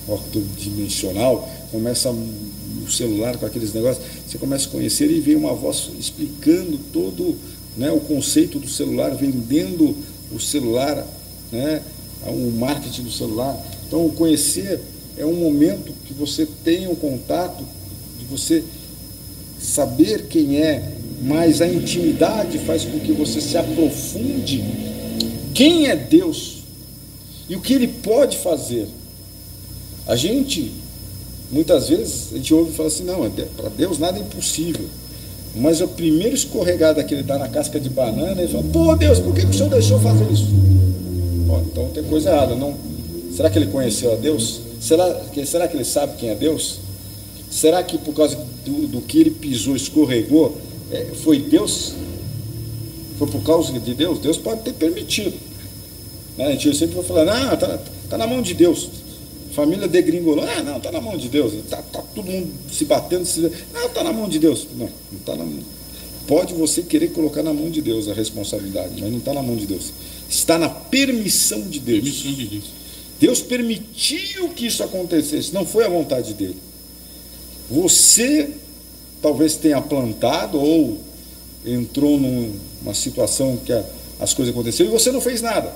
octodimensional, começa o celular com aqueles negócios, você começa a conhecer e vem uma voz explicando todo, né, o conceito do celular, vendendo o celular, né, o marketing do celular. Então, o conhecer é um momento que você tem um contato, de você saber quem é, mas a intimidade faz com que você se aprofunde. Quem é Deus? e o que Ele pode fazer. A gente, muitas vezes, a gente ouve e fala assim, não, para Deus nada é impossível. Mas o primeiro escorregada que ele dá na casca de banana, ele fala, pô Deus, por que o Senhor deixou fazer isso? Ó, então tem coisa errada. Não, será que ele conheceu a Deus? Será que ele sabe quem é Deus? Será que por causa do que ele pisou, escorregou, foi Deus? Foi por causa de Deus? Deus pode ter permitido. Né? A gente sempre vai falar, não, tá na mão de Deus. Família degringolou, não, tá na mão de Deus. Tá todo mundo se batendo, não, tá na mão de Deus. Não tá na mão. Pode você querer colocar na mão de Deus a responsabilidade, mas não está na mão de Deus. Está na permissão de Deus. Permissão de Deus. Deus permitiu que isso acontecesse, não foi a vontade dele. Você talvez tenha plantado ou entrou numa situação que as coisas aconteceram e você não fez nada.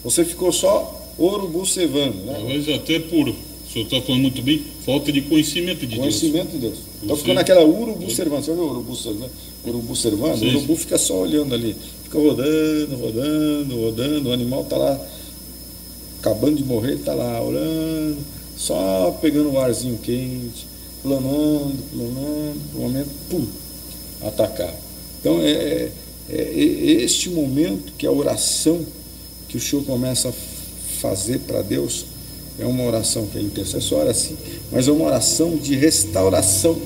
Você ficou só urubu cevando. Né? Talvez até por, o senhor está falando muito bem, falta de conhecimento de Deus. Conhecimento de Deus. Então ficou naquela urubu servando. Você viu o urubu servando? Urubu servando? O urubu fica só olhando ali. Fica rodando. O animal está lá, acabando de morrer, ele está lá olhando, só pegando um arzinho quente, planando, no momento, pum, atacar. Então é este momento que a oração que o Senhor começa a fazer para Deus é uma oração que é intercessória, sim, mas é uma oração de restauração,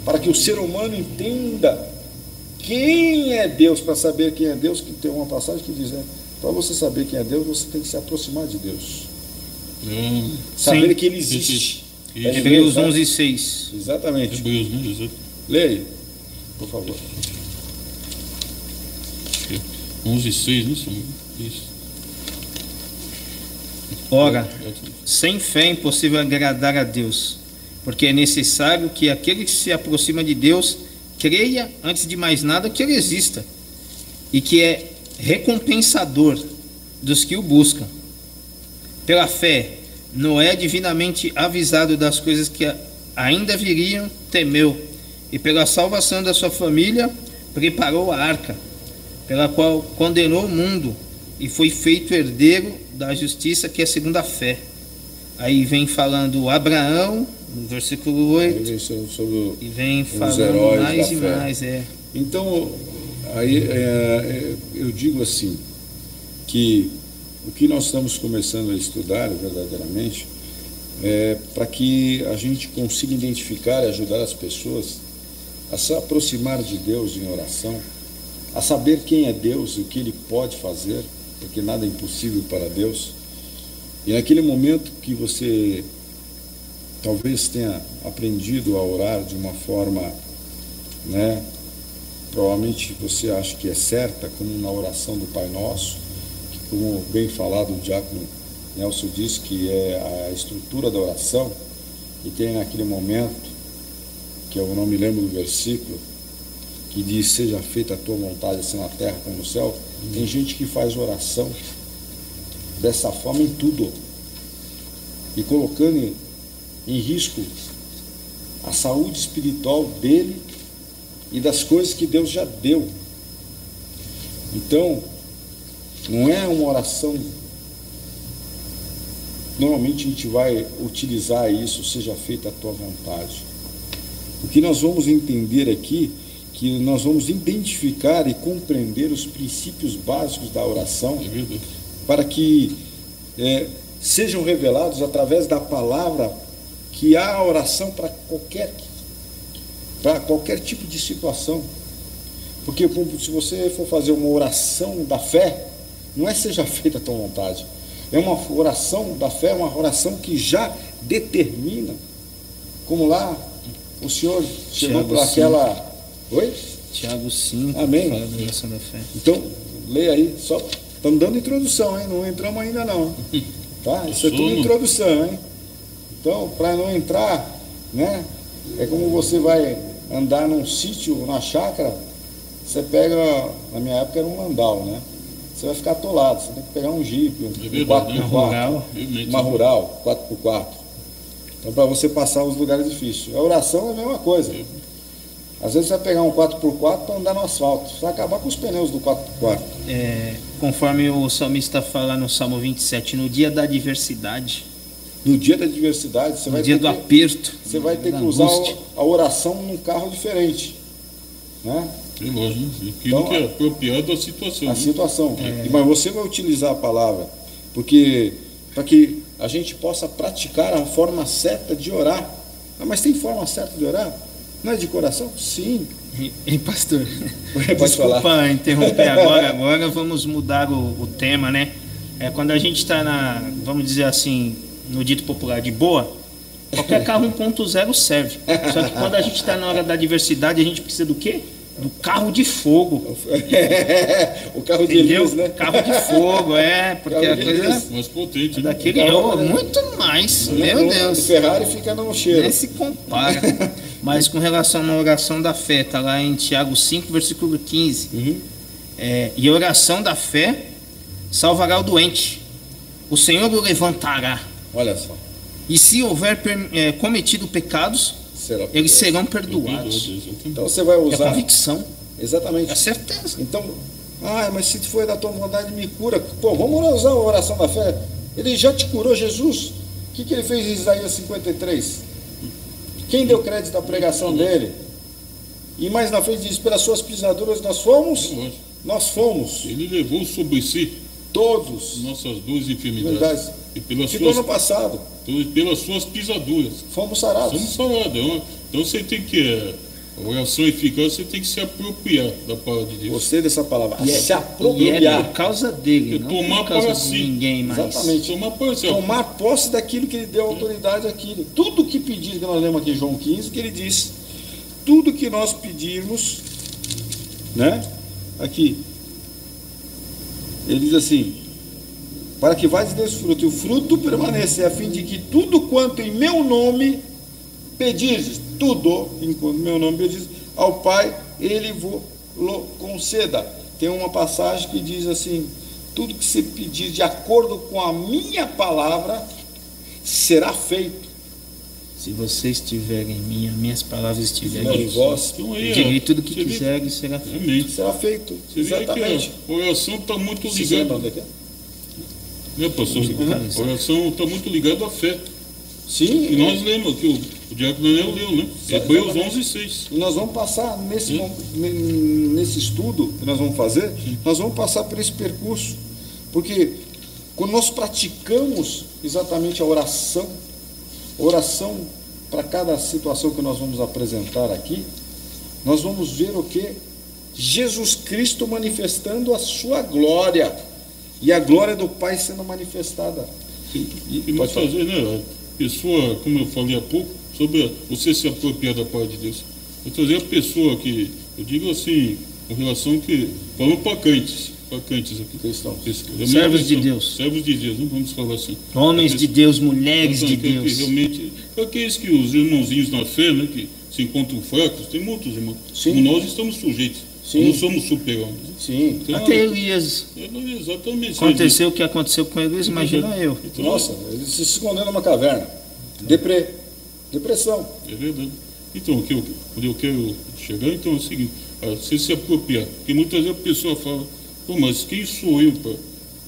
para que o ser humano entenda quem é Deus. Para saber quem é Deus, que tem uma passagem que diz, para você saber quem é Deus, você tem que se aproximar de Deus. Saber que Ele existe. Hebreus 11:6. Exatamente. Hebreus 11, Leia aí, por favor. 11:6, não sei. Isso. Ora, sem fé é impossível agradar a Deus, porque é necessário que aquele que se aproxima de Deus creia, antes de mais nada, que Ele exista e que é recompensador dos que o buscam. Pela fé, Noé, divinamente avisado das coisas que ainda viriam, temeu, e pela salvação da sua família, preparou a arca, pela qual condenou o mundo e foi feito herdeiro da justiça, que é segundo a fé. Aí vem falando Abraão, no versículo 8, e vem falando mais e mais. Então, aí eu digo assim, que o que nós estamos começando a estudar verdadeiramente é para que a gente consiga identificar e ajudar as pessoas a se aproximar de Deus em oração, a saber quem é Deus e o que Ele pode fazer, porque nada é impossível para Deus. E naquele momento que você talvez tenha aprendido a orar de uma forma, né, provavelmente você acha que é certa, como na oração do Pai Nosso, que, como bem falado o diácono Nelson disse, que é a estrutura da oração, e tem naquele momento, que eu não me lembro do versículo, que diz, seja feita a tua vontade, assim na terra como no céu. Tem gente que faz oração dessa forma em tudo, e colocando em risco a saúde espiritual dele e das coisas que Deus já deu. Então, não é uma oração, normalmente a gente vai utilizar isso, seja feita a tua vontade. O que nós vamos entender aqui, que nós vamos identificar e compreender os princípios básicos da oração, para que sejam revelados através da palavra, que há oração para qualquer tipo de situação. Porque se você for fazer uma oração da fé, não é seja feita a tua vontade, é uma oração da fé, uma oração que já determina, como lá o Senhor chegou para aquela... Oi? Tiago 5, amém. Fala da oração da fé. Então, leia aí, só estamos dando introdução, hein? Não entramos ainda não. Tá? Isso é tudo introdução, hein? Então, para não entrar, né? É como você vai andar num sítio, na chácara, você pega, na minha época era um landau, né? Você vai ficar atolado, você tem que pegar um jipe, um 4x4, uma rural, 4x4. Então, para você passar os lugares difíceis. A oração é a mesma coisa. Às vezes você vai pegar um 4x4 para andar no asfalto, você vai acabar com os pneus do 4x4. Conforme o salmista fala no Salmo 27, no dia da adversidade, no dia da adversidade, você no vai dia ter do aperto, você vai ter da que usar angústia. a oração num carro diferente, né? É lógico, aquilo Então, que é apropriado à situação. A né? situação. Mas você vai utilizar a palavra, porque para que a gente possa praticar a forma certa de orar. Ah, mas tem forma certa de orar? Não é de coração? Sim. Ei, pastor, Pode desculpa falar. interromper agora vamos mudar o tema, né? Quando a gente está vamos dizer assim, no dito popular, de boa, qualquer carro 1.0 serve. Só que quando a gente está na hora da adversidade, a gente precisa do quê? Do carro de fogo. O carro de Entendeu? Elias, né? Carro de fogo, porque Carro a de coisa Elias. Mais potente. né? daquele muito mais, meu O Deus. Ferrari fica no cheiro. Nem se compara. Mas com relação à oração da fé, está lá em Tiago 5, versículo 15. Uhum. E a oração da fé salvará o doente. O Senhor o levantará. Olha só. E se houver cometido pecados, eles serão perdoados. Então você vai É usar. convicção, Exatamente. é certeza. Então, mas se foi da tua vontade, me cura. Pô, vamos usar a oração da fé. Ele já te curou, Jesus. O que ele fez em Isaías 53? Quem deu crédito à pregação dele? E mais na frente diz, pelas suas pisaduras nós fomos. Nós fomos. Ele levou sobre si Todos. nossas duas enfermidades. Verdade. E pelas Ficou no suas, passado. pelas suas pisaduras. Fomos sarados. Somos salados. Então você tem que. A oração eficaz, você tem que se apropriar da palavra de Deus. Gostei dessa palavra. Se E é apropriar. por causa dele, É não tomar por causa para de si. ninguém mais. Exatamente. Tomar posse daquilo que ele deu autoridade àquilo. Tudo que pedir, que nós lemos aqui em João 15, que ele diz, tudo que nós pedirmos, né? Aqui, ele diz assim, para que vais desse fruto, e o fruto permanecer, a fim de que tudo quanto em meu nome pedires, tudo, enquanto meu nome pedires, ao Pai, ele vos conceda. Tem uma passagem que diz assim, tudo que você pedir de acordo com a minha palavra, será feito. Se vocês estiverem em mim, as minhas palavras estiverem Em vós, Então aí, direi tudo que você vê- quiser e será feito. Amém. será feito. Você vê Exatamente. que a oração está muito Você lembra onde ligada. é que é? Né, pastor? A oração está muito ligada à fé. Sim, E nós lemos que o Diácono Daniel leu, né? Hebreus 11:6. e nós vamos passar nesse estudo que nós vamos fazer, nós vamos passar por esse percurso, porque quando nós praticamos exatamente a oração para cada situação que nós vamos apresentar aqui, nós vamos ver o que? Jesus Cristo manifestando a sua glória, e a glória do Pai sendo manifestada. E nós fazer, né? A pessoa, como eu falei há pouco, sobre você se apropriar da palavra de Deus. Eu trazer a pessoa que, eu digo assim, com relação que, falando para crentes aqui. Cristãos. Servos de Deus. Servos de Deus, não vamos falar assim. Homens de Deus, mulheres de Que Deus. realmente, aqueles que os irmãozinhos na fé, né, que se encontram fracos, tem muitos irmãos. Sim. Como nós estamos sujeitos. Sim. Não somos super-homens. Sim. Então, Até Elias. exatamente. Aconteceu o que aconteceu com Elias, imagina eu. Então, Nossa, ele se escondeu numa caverna. Depressão. É verdade. Então, onde eu quero chegar, então é o seguinte, você se apropriar. Porque muitas vezes a pessoa fala, pô, mas quem sou eu para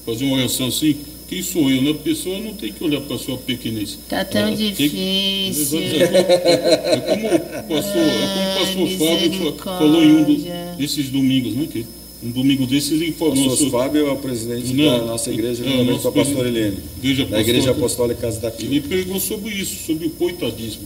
fazer uma oração assim? Quem sou eu? Né? A pessoa não tem que olhar para a sua pequenez. Tá tão Ela tem que- difícil. É como o pastor Fábio falou em desses domingos, né? Que um domingo desses ele O falou pastor Fábio é o presidente Não, da nossa igreja, é, juntamente com a nosso pastora Eliane, Igreja da Igreja Apostólica. Apostólica Casa da Filha. Ele pregou sobre isso, sobre o coitadismo.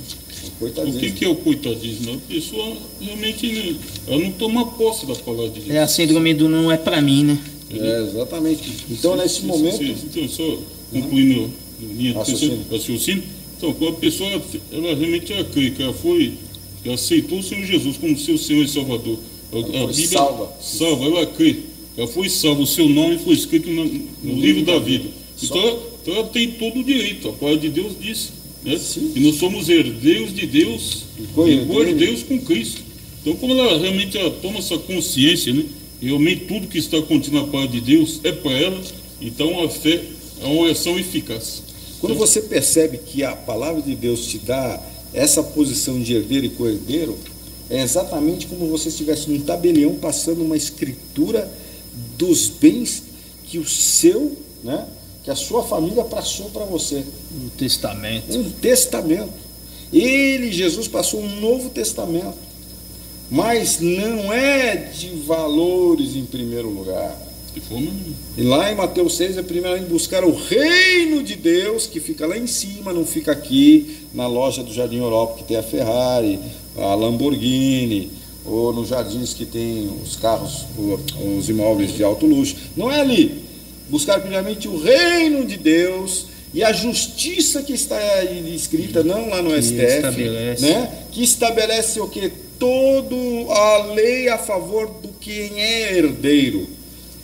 O Coitadinho. que é o coitadismo? A pessoa realmente ela não toma posse da palavra de Deus. É a síndrome do não é pra mim, né? Exatamente. Então, nesse momento, Então, só concluindo minha Raciocínio. raciocínio. Então, quando a pessoa ela realmente crê que ela aceitou o Senhor Jesus como seu Senhor e Salvador. A foi salva. ela crê. Ela foi salva, o seu nome foi escrito no livro da vida. Então ela tem todo o direito, a palavra de Deus diz. Né? Sim. E nós somos herdeiros de Deus, herdeiros com Cristo. Então, quando ela realmente toma essa consciência, né? E realmente tudo que está contido na palavra de Deus é para ela, então a fé é uma oração eficaz. quando você percebe que a palavra de Deus te dá essa posição de herdeiro e co-herdeiro, é exatamente como você estivesse num tabelião passando uma escritura dos bens que o seu, né, que a sua família passou para você. Um testamento. Um testamento. Ele, Jesus, passou um novo testamento. Mas não é de valores em primeiro lugar. E lá em Mateus 6 é primeiramente buscar o reino de Deus, que fica lá em cima, não fica aqui na loja do Jardim Europa, que tem a Ferrari, a Lamborghini, ou nos jardins que tem os carros, os imóveis de alto luxo. Não é ali. Buscar primeiramente o reino de Deus e a justiça que está aí escrita, não lá no STF, né? Que estabelece o que? Toda a lei a favor do quem é herdeiro.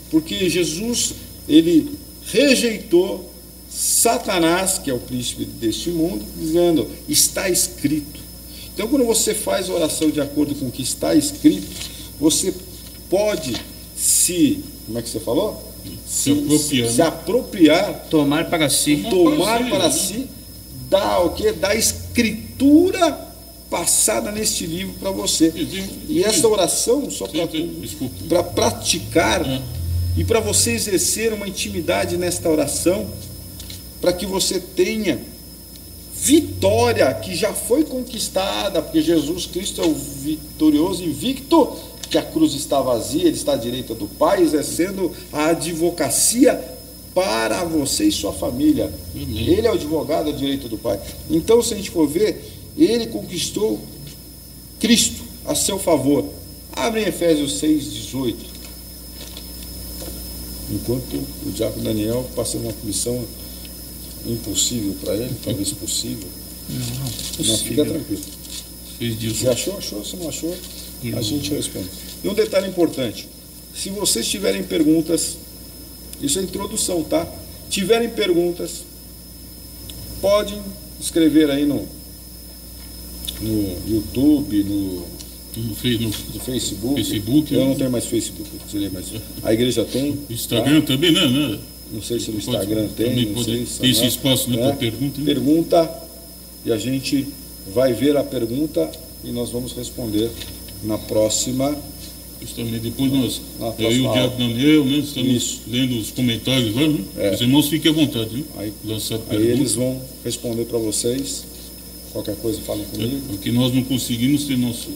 Porque Jesus, ele rejeitou Satanás, que é o príncipe deste mundo, dizendo, está escrito. Então, quando você faz a oração de acordo com o que está escrito, você pode como é que você falou? Se apropriar, tomar para si da escritura passada neste livro para você. E essa oração, só para praticar e para você exercer uma intimidade nesta oração, para que você tenha vitória que já foi conquistada, porque Jesus Cristo é o vitorioso invicto, que a cruz está vazia, ele está à direita do Pai, exercendo a advocacia para você e sua família. Ele é o advogado à direita do Pai. Então, se a gente for ver, ele conquistou Cristo a seu favor. Abre em Efésios 6:18. Enquanto o diácono Daniel passa uma missão impossível para ele, talvez possível. Não, fica tranquilo. Se achou, se não achou, a gente responde. E um detalhe importante: se vocês tiverem perguntas, isso é introdução, tá? Tiverem perguntas, podem escrever aí no YouTube, no Facebook. Eu não tenho mais Facebook, mas a igreja tem. Instagram também, né? Não sei se no Instagram tem. Não sei se tem esse espaço, né, para pergunta. Né? Pergunta, e a gente vai ver a pergunta e nós vamos responder na próxima. Justamente depois eu e o Diácono Daniel, né, estamos lendo os comentários lá, né? Os irmãos fiquem à vontade, né? Aí eles vão responder para vocês. Qualquer coisa, falem comigo. Porque nós não conseguimos ter nosso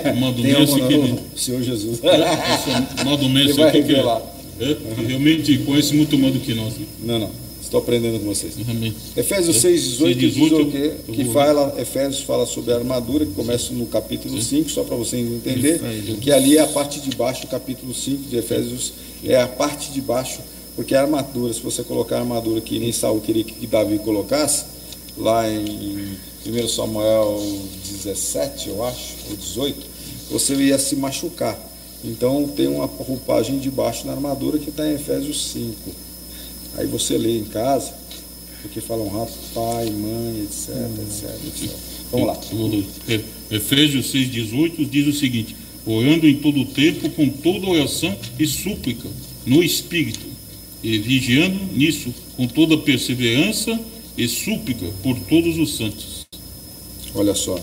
amado mestre que Senhor Jesus. Nosso amado mestre aqui que realmente conhece muito mais do que nós. Né? Não. Estou aprendendo com vocês. Amém. Efésios 6:18 diz o quê? Efésios fala sobre a armadura, que começa no capítulo 5, só para vocês entenderem, que ali é a parte de baixo, o capítulo 5 de Efésios é a parte de baixo, porque a armadura, se você colocar a armadura que nem Saul queria que Davi colocasse, lá em 1 Samuel 17, eu acho, ou 18, você ia se machucar. Então tem uma roupagem de baixo na armadura que está em Efésios 5. Aí você lê em casa, porque falam rápido, pai, mãe, etc. Vamos lá. Efésios 6:18 diz o seguinte: orando em todo o tempo, com toda oração e súplica, no Espírito, e vigiando nisso, com toda perseverança e súplica por todos os santos. Olha só,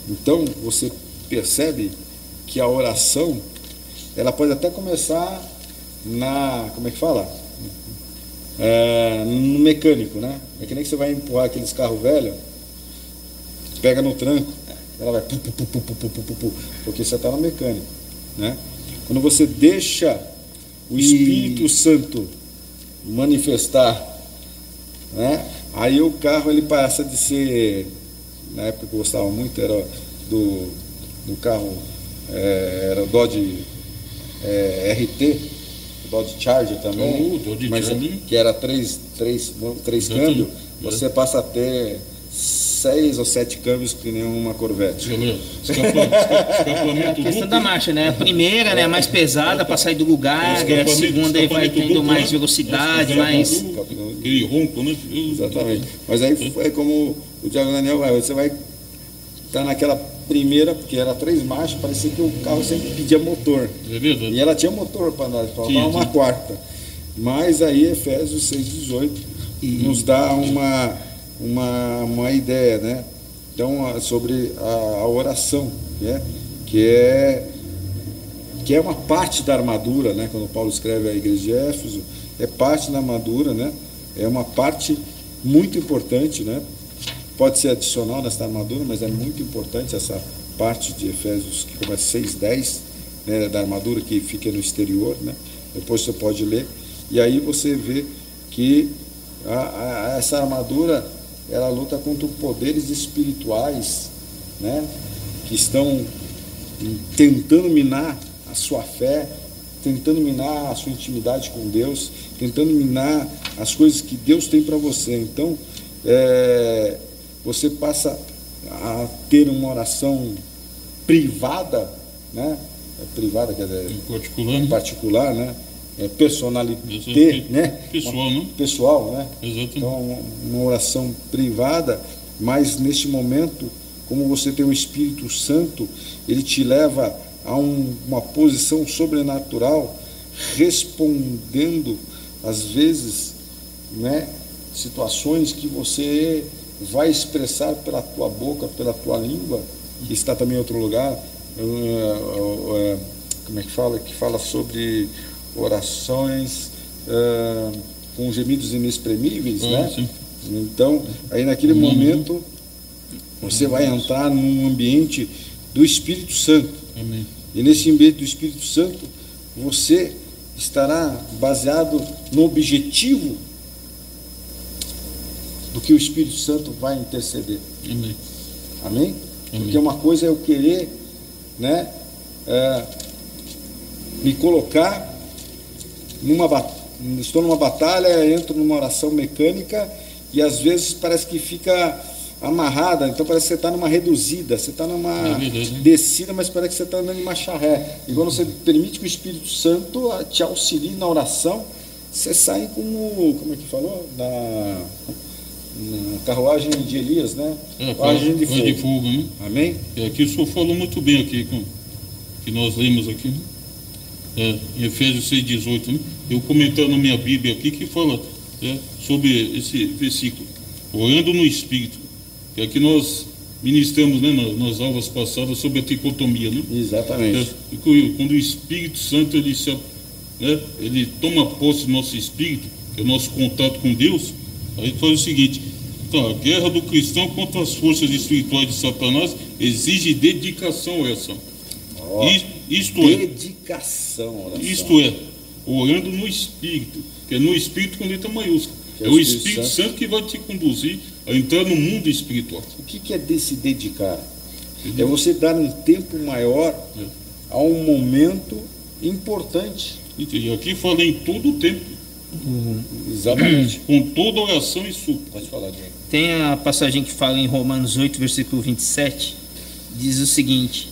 então você percebe que a oração, ela pode até começar como é que fala? No mecânico, né? É que nem que você vai empurrar aqueles carros velhos, pega no tranco, ela vai porque você está no mecânico, né? Quando você deixa o Espírito Santo manifestar, né? Aí o carro ele passa de ser, na época que eu gostava muito, era do carro, era o Dodge RT, Dodge Charger também, mas que era três câmbios, você passa a ter 6 ou 7 câmbios que nem uma Corvette. A questão da marcha, né? A primeira, né, mais pesada para sair do lugar, a segunda aí vai tendo mais velocidade, mais... Aquele ronco, né? Exatamente. Mas aí é como o Diácono Daniel vai, você vai estar naquela primeira, porque era 3 marchas, parecia que o carro sempre pedia motor. É verdade. E ela tinha motor para andar, faltava uma quarta. Mas aí Efésios 6:18 nos dá uma ideia, né? Então, sobre a oração, né? que é uma parte da armadura, né? Quando Paulo escreve à igreja de Éfeso, é parte da armadura, né? É uma parte muito importante, né? Pode ser adicional nessa armadura, mas é muito importante essa parte de Efésios, que começa 6:10, né? Da armadura que fica no exterior, né? Depois você pode ler, e aí você vê que essa armadura, ela luta contra poderes espirituais, né? Que estão tentando minar a sua fé, tentando minar a sua intimidade com Deus, tentando minar as coisas que Deus tem para você. Então, você passa a ter uma oração privada, né? Privada, quer dizer, em particular, né? Personalité, né? Pessoal, né? Pessoal, né? Exatamente. Então, uma oração privada, mas neste momento, como você tem o Espírito Santo, ele te leva a uma posição sobrenatural, respondendo, às vezes, né, situações que você vai expressar pela tua boca, pela tua língua, que está também em outro lugar, como é que fala? Que fala sobre orações com gemidos inexprimíveis, né? Sim. Então, aí naquele momento, você vai entrar num ambiente do Espírito Santo. Amém. E nesse ambiente do Espírito Santo, você estará baseado no objetivo do que o Espírito Santo vai interceder. Amém. Amém? Amém. Porque uma coisa é eu querer, né, me colocar estou numa batalha, entro numa oração mecânica e às vezes parece que fica amarrada, então parece que você está numa reduzida, você está numa descida, mas parece que você está andando em marcha ré. E quando você permite que o Espírito Santo te auxilie na oração, você sai como é que falou? Na carruagem de Elias, né? Carruagem de fogo, né? Amém? Aqui o senhor falou muito bem aqui, que nós lemos aqui, né? Em Efésios 6:18, né? Eu comentando na minha Bíblia aqui que fala sobre esse versículo, orando no Espírito, que aqui nós ministramos, né, nas aulas passadas sobre a tricotomia, né? Exatamente. Quando o Espírito Santo ele toma posse do nosso espírito, que é o nosso contato com Deus, aí faz o seguinte: então, a guerra do cristão contra as forças espirituais de Satanás exige dedicação à oração. Dedicação, oração. Isto é, orando no Espírito, que é no Espírito com letra maiúscula. É o Espírito Santo que vai te conduzir a entrar no mundo espiritual. O que é se dedicar? É você dar um tempo maior a um momento importante. E aqui fala em todo o tempo. Exatamente. Com toda oração e súplica. Pode falar, Diego. Tem a passagem que fala em Romanos 8, versículo 27, diz o seguinte,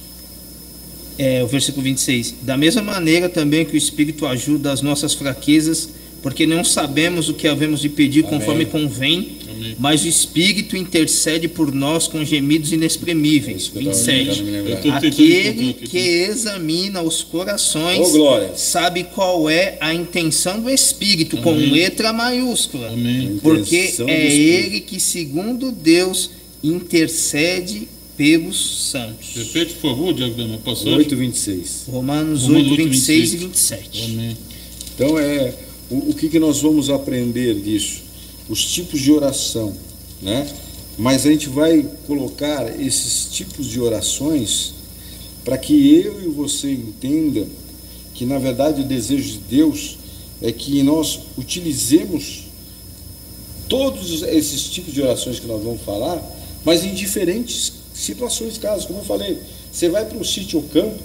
o versículo 26: da mesma maneira também que o Espírito ajuda as nossas fraquezas, porque não sabemos o que havemos de pedir conforme convém, mas o Espírito intercede por nós com gemidos inexprimíveis. 27. Aquele que examina os corações sabe qual é a intenção do Espírito, com letra maiúscula. Porque é Ele que, segundo Deus, intercede pelos santos. Repete, por favor, Diego, da minha passagem. 8:26. Romanos 8, 26 e 27. Amém. Então, o que nós vamos aprender disso? Os tipos de oração, né? Mas a gente vai colocar esses tipos de orações para que eu e você entenda que, na verdade, o desejo de Deus é que nós utilizemos todos esses tipos de orações que nós vamos falar, mas em diferentes situações, casos. Como eu falei, você vai para um sítio ou campo,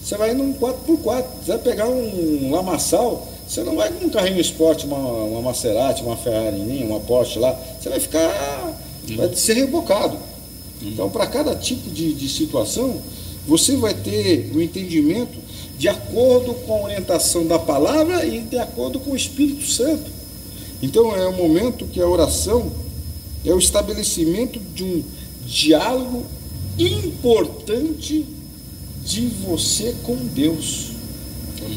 você vai num 4x4, você vai pegar um lamaçal, você não vai com um carrinho esporte, uma Maserati, uma Ferrari, uma Porsche lá, você vai vai ser rebocado. Então, para cada tipo de situação, você vai ter o entendimento de acordo com a orientação da palavra e de acordo com o Espírito Santo. Então, é o momento que a oração é o estabelecimento de um diálogo importante de você com Deus.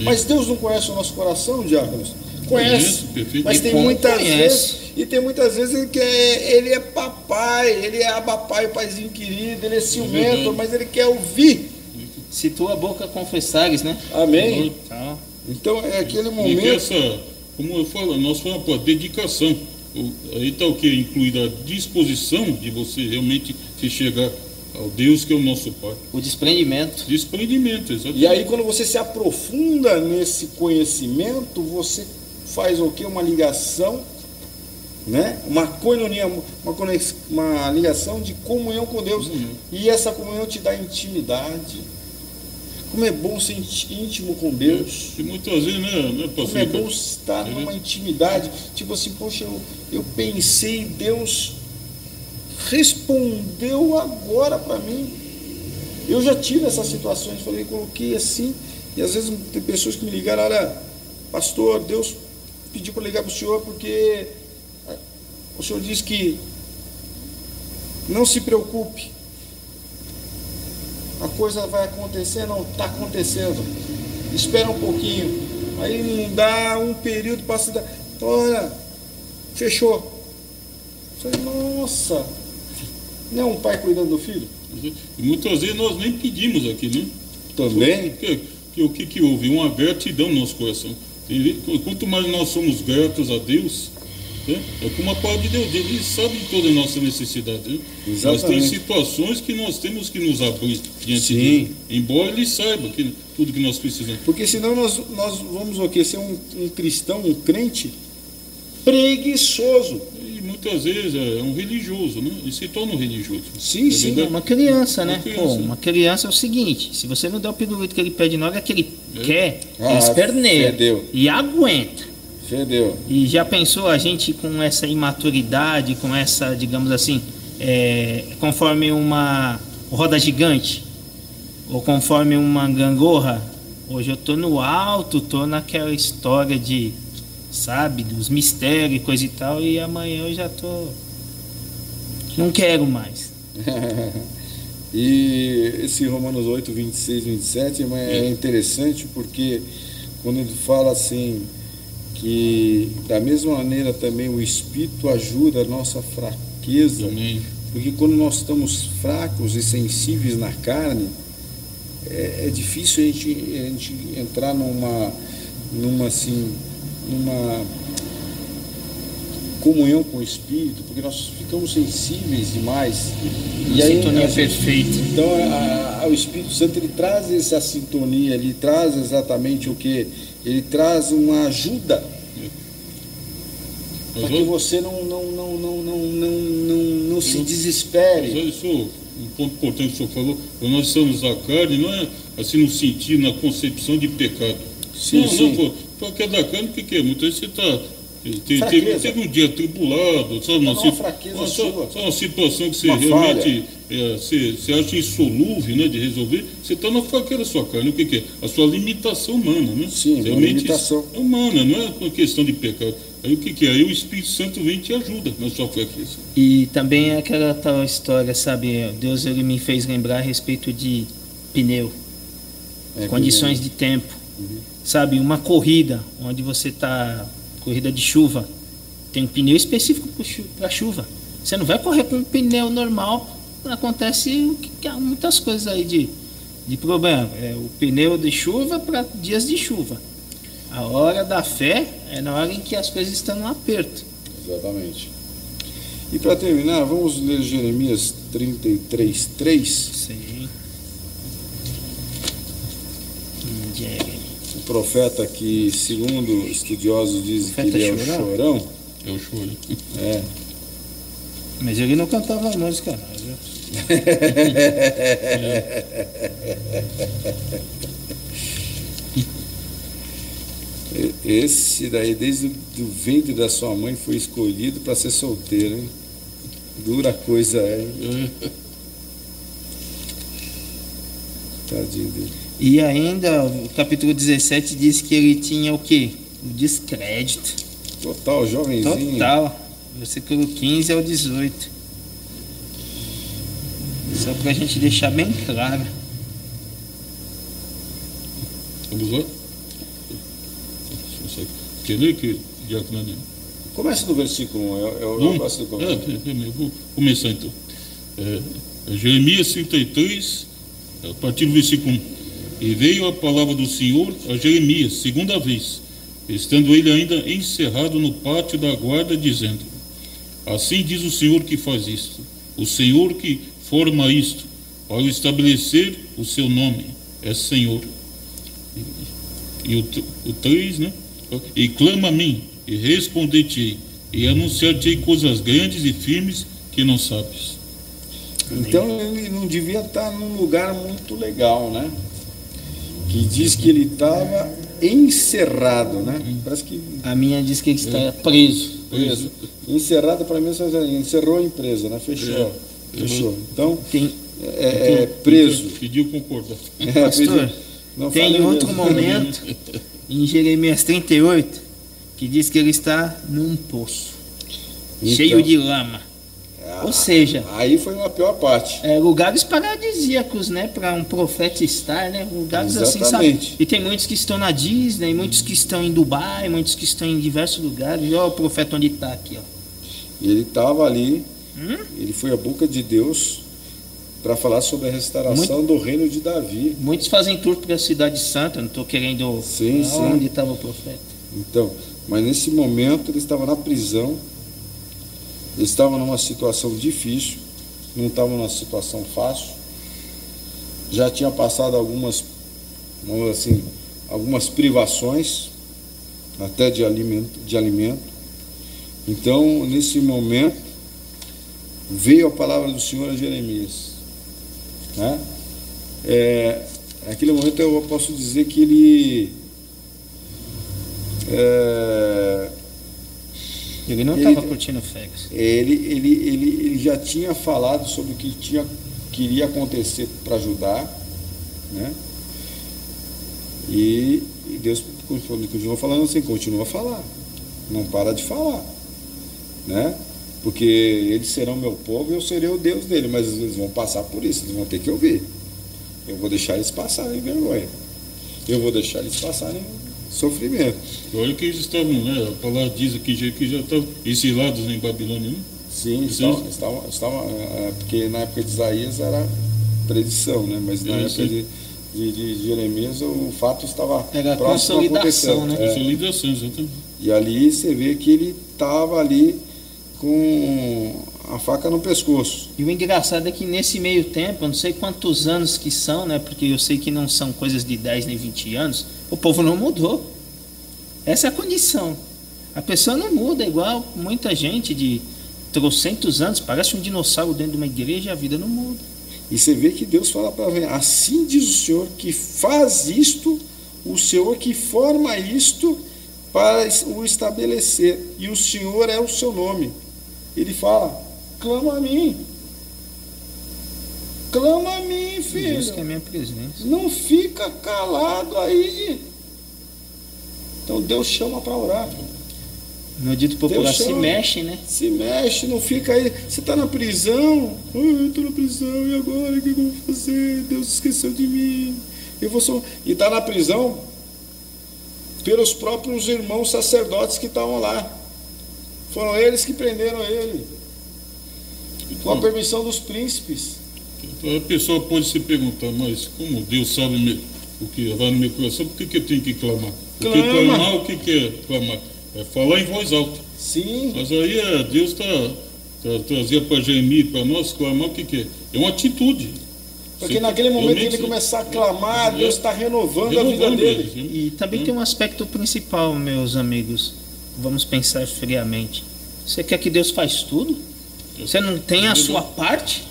Mas Deus não conhece o nosso coração, diáconos? Conhece, mas tem muitas vezes E tem muitas vezes ele é papai, ele é abapai, paizinho querido, ele é ciumento, mas ele quer ouvir. Se tua boca confessares, né? Amém? Então é aquele momento. E como eu falo, nós falamos, pô, dedicação. Aí está o que? Incluída a disposição de você realmente se chegar ao Deus que é o nosso Pai. O desprendimento. Desprendimento, exatamente. E aí quando você se aprofunda nesse conhecimento, você faz o quê? Uma ligação, né? Uma coinonia, uma ligação de comunhão com Deus. E essa comunhão te dá intimidade. Como é bom ser íntimo com Deus. E muitas vezes, né, como é bom estar numa intimidade. Tipo assim, poxa, eu pensei, Deus respondeu agora para mim. Eu já tive essas situações, falei, coloquei assim, e às vezes tem pessoas que me ligaram, olha, pastor, Deus pediu para ligar para o senhor porque o senhor disse que não se preocupe, a coisa vai acontecer. Não, está acontecendo, espera um pouquinho. Aí não dá um período para se dar, olha, fechou. Eu falei, nossa, não é um pai cuidando do filho? E muitas vezes nós nem pedimos aquilo, né? Também. O que houve? Uma gratidão no nosso coração. Quanto mais nós somos gratos a Deus, né? É como a palavra de Deus, Ele sabe de toda a nossa necessidade. Né? Mas tem situações que nós temos que nos abrir diante dele, embora Ele saiba tudo que nós precisamos. Porque senão nós vamos o quê? Ser um cristão, um crente preguiçoso. E muitas vezes é um religioso, né? Ele se torna um religioso. Sim, sim. Uma criança, né? Uma criança é o seguinte, se você não der o pirulito que ele pede na hora que ele quer, ele esperneia e aguenta. Fedeu. E já pensou a gente com essa imaturidade, com essa, digamos assim, conforme uma roda gigante, ou conforme uma gangorra? Hoje eu tô no alto, tô naquela história de, sabe, dos mistérios e coisa e tal, e amanhã eu já tô, não quero mais. E esse Romanos 8, 26, 27 é interessante, porque quando ele fala assim, que da mesma maneira também o Espírito ajuda a nossa fraqueza. Amém. Porque quando nós estamos fracos e sensíveis na carne, é difícil a gente entrar numa comunhão com o Espírito, porque nós ficamos sensíveis demais. E aí, sintonia perfeita. Então o Espírito Santo, ele traz essa sintonia, ele traz exatamente o que? Ele traz uma ajuda para que você não se desespere. Mas isso, um ponto importante que o senhor falou, quando nós estamos na carne, não é assim no sentido, na concepção de pecado. Sim, não, porque é da carne, o que é? Muitas vezes você está... Teve um dia atribulado, sabe? Uma situação que você realmente você acha insolúvel, né, de resolver, você está na fraqueza da sua carne. O que é? A sua limitação humana, né? Sim, realmente limitação humana, não é uma questão de pecado. Aí o que é? Aí o Espírito Santo vem e te ajuda na sua fraqueza. E também é aquela tal história, sabe? Deus, ele me fez lembrar a respeito de pneu, condições de tempo. Sabe, uma corrida onde você está, corrida de chuva, tem um pneu específico para chuva. Você não vai correr com um pneu normal, acontece muitas coisas aí de problema. O pneu de chuva para dias de chuva. A hora da fé é na hora em que as coisas estão no aperto. Exatamente. E para terminar, vamos ler Jeremias 33:3. Sim. O profeta que, segundo estudiosos, dizem que ele é o chorão. É o choro. Mas ele não cantava a música, não. Esse daí, desde o ventre da sua mãe, foi escolhido para ser solteiro, hein? Dura coisa é, hein? Tadinho dele. E ainda, o capítulo 17 diz que ele tinha o quê? O descrédito. Total, jovenzinho. Total. Versículo 15 ao 18. Só pra gente deixar bem claro. Vamos lá? Quer ler que Diácono? Começa do versículo 1, eu gosto do começo. Eu vou começar então. Jeremias 33, a partir do versículo 1. E veio a palavra do Senhor a Jeremias, segunda vez, estando ele ainda encerrado no pátio da guarda, dizendo: assim diz o Senhor que faz isto, o Senhor que forma isto, para estabelecer o seu nome, é Senhor. E o 3, né? E clama a mim, e responder-te-ei, e anunciar-te-ei coisas grandes e firmes que não sabes. Então ele não devia estar num lugar muito legal, né? Que diz que ele estava encerrado, né? Parece que... A minha diz que ele está preso. Preso. Encerrado para mim, encerrou a empresa, né? Fechou. Fechou. Então, preso. Pediu concordar. Pastor, tem outro momento, em Jeremias 38, que diz que ele está num poço, cheio de lama. Ou seja, aí foi a pior parte. Lugares paradisíacos, né? Para um profeta estar, né? Lugares assim, sabe? E tem muitos que estão na Disney, muitos que estão em Dubai, muitos que estão em diversos lugares. Olha o profeta onde está aqui, ó. E ele estava ali, ele foi a boca de Deus para falar sobre a restauração do reino de Davi. Muitos fazem tour para a cidade santa, não estou querendo falar onde estava o profeta. Então, mas nesse momento ele estava na prisão. Eles estavam numa situação difícil, não estavam numa situação fácil. Já tinha passado algumas privações, até de alimento. Então, nesse momento, veio a palavra do Senhor a Jeremias. Né? Naquele momento eu posso dizer que ele não estava curtindo férias. Ele já tinha falado sobre o que queria acontecer para ajudar, né? E Deus continuou falando assim, continua a falar, não para de falar, né? Porque eles serão meu povo e eu serei o Deus dele, mas eles vão passar por isso, eles vão ter que ouvir. Eu vou deixar eles passarem vergonha, eu vou deixar eles passarem sofrimento. Olha que eles estavam, né? A palavra diz aqui que já estavam exilados em Babilônia, né? Sim, estavam, porque na época de Isaías era predição, né? Mas na época de Jeremias o fato estava próximo a acontecer. Né? Consolidação, exatamente. E ali você vê que ele estava ali com a faca no pescoço. E o engraçado é que nesse meio tempo, eu não sei quantos anos que são, né? Porque eu sei que não são coisas de 10 nem 20 anos, o povo não mudou. Essa é a condição. A pessoa não muda, igual muita gente de trocentos anos, parece um dinossauro dentro de uma igreja e a vida não muda. E você vê que Deus fala para ver, assim diz o Senhor que faz isto, o Senhor que forma isto para o estabelecer, e o Senhor é o seu nome. Ele fala, clama a mim, filho. Busca a minha presença. Não fica calado aí. Então Deus chama para orar. No dito popular, se mexe, né? Se mexe, não fica aí. Você está na prisão. Eu estou na prisão, e agora? O que eu vou fazer? Deus esqueceu de mim. E está na prisão pelos próprios irmãos sacerdotes que estavam lá. Foram eles que prenderam ele. Com a permissão dos príncipes. A pessoa pode se perguntar, mas como Deus sabe o que vai no meu coração, por que eu tenho que clamar? Porque clamar, o que é clamar? É falar em voz alta. Sim. Mas aí Deus trazia para Jeremias, para nós, clamar o que é? É uma atitude. Porque naquele momento que ele começar a clamar, Deus está renovando a vida dele. E também tem um aspecto principal, meus amigos. Vamos pensar friamente. Você quer que Deus faz tudo? Você não tem a sua parte?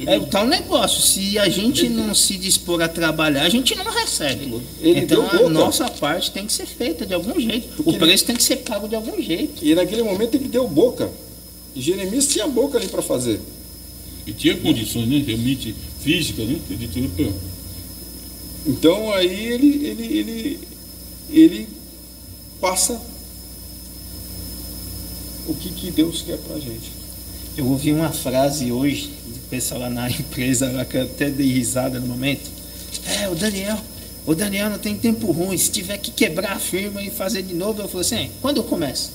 É o tal negócio. Se a gente não se dispor a trabalhar, a gente não recebe. Então a nossa parte tem que ser feita de algum jeito. O preço tem que ser pago de algum jeito. E naquele momento ele deu boca. E Jeremias tinha boca ali para fazer. E tinha condições, né? Realmente físicas, né? Então aí ele passa o que Deus quer pra gente. Eu ouvi uma frase hoje do pessoal lá na empresa, lá, que eu até dei risada no momento. O Daniel não tem tempo ruim, se tiver que quebrar a firma e fazer de novo, eu falei assim, quando eu começo?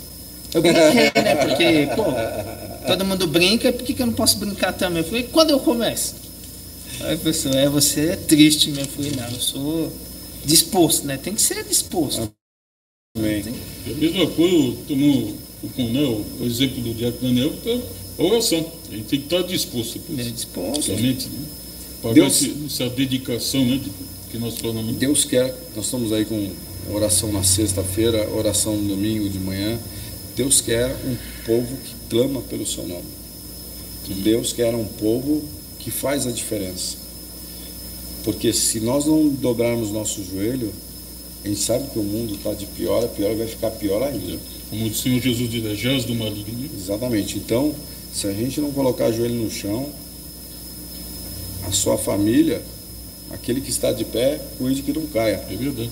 Eu brinquei, né? Porque, pô, todo mundo brinca, por que eu não posso brincar também? Eu falei, quando eu começo? Aí a pessoa, você é triste mesmo. Eu falei, não, eu sou disposto, né? Tem que ser disposto. Amém. A mesma coisa, tomou o exemplo do diácono Daniel, a oração. A gente tem que estar disposto. Disposto. Somente, né? Para essa dedicação, né? Que nós falamos. Deus quer, nós estamos aí com oração na sexta-feira, oração no domingo de manhã. Deus quer um povo que clama pelo seu nome. Deus quer um povo que faz a diferença. Porque se nós não dobrarmos nosso joelho, a gente sabe que o mundo está de pior a pior, vai ficar pior ainda. Como o Senhor Jesus diz, jaz do maligno. Exatamente. Então, se a gente não colocar o joelho no chão, a sua família, aquele que está de pé, cuide que não caia. É verdade.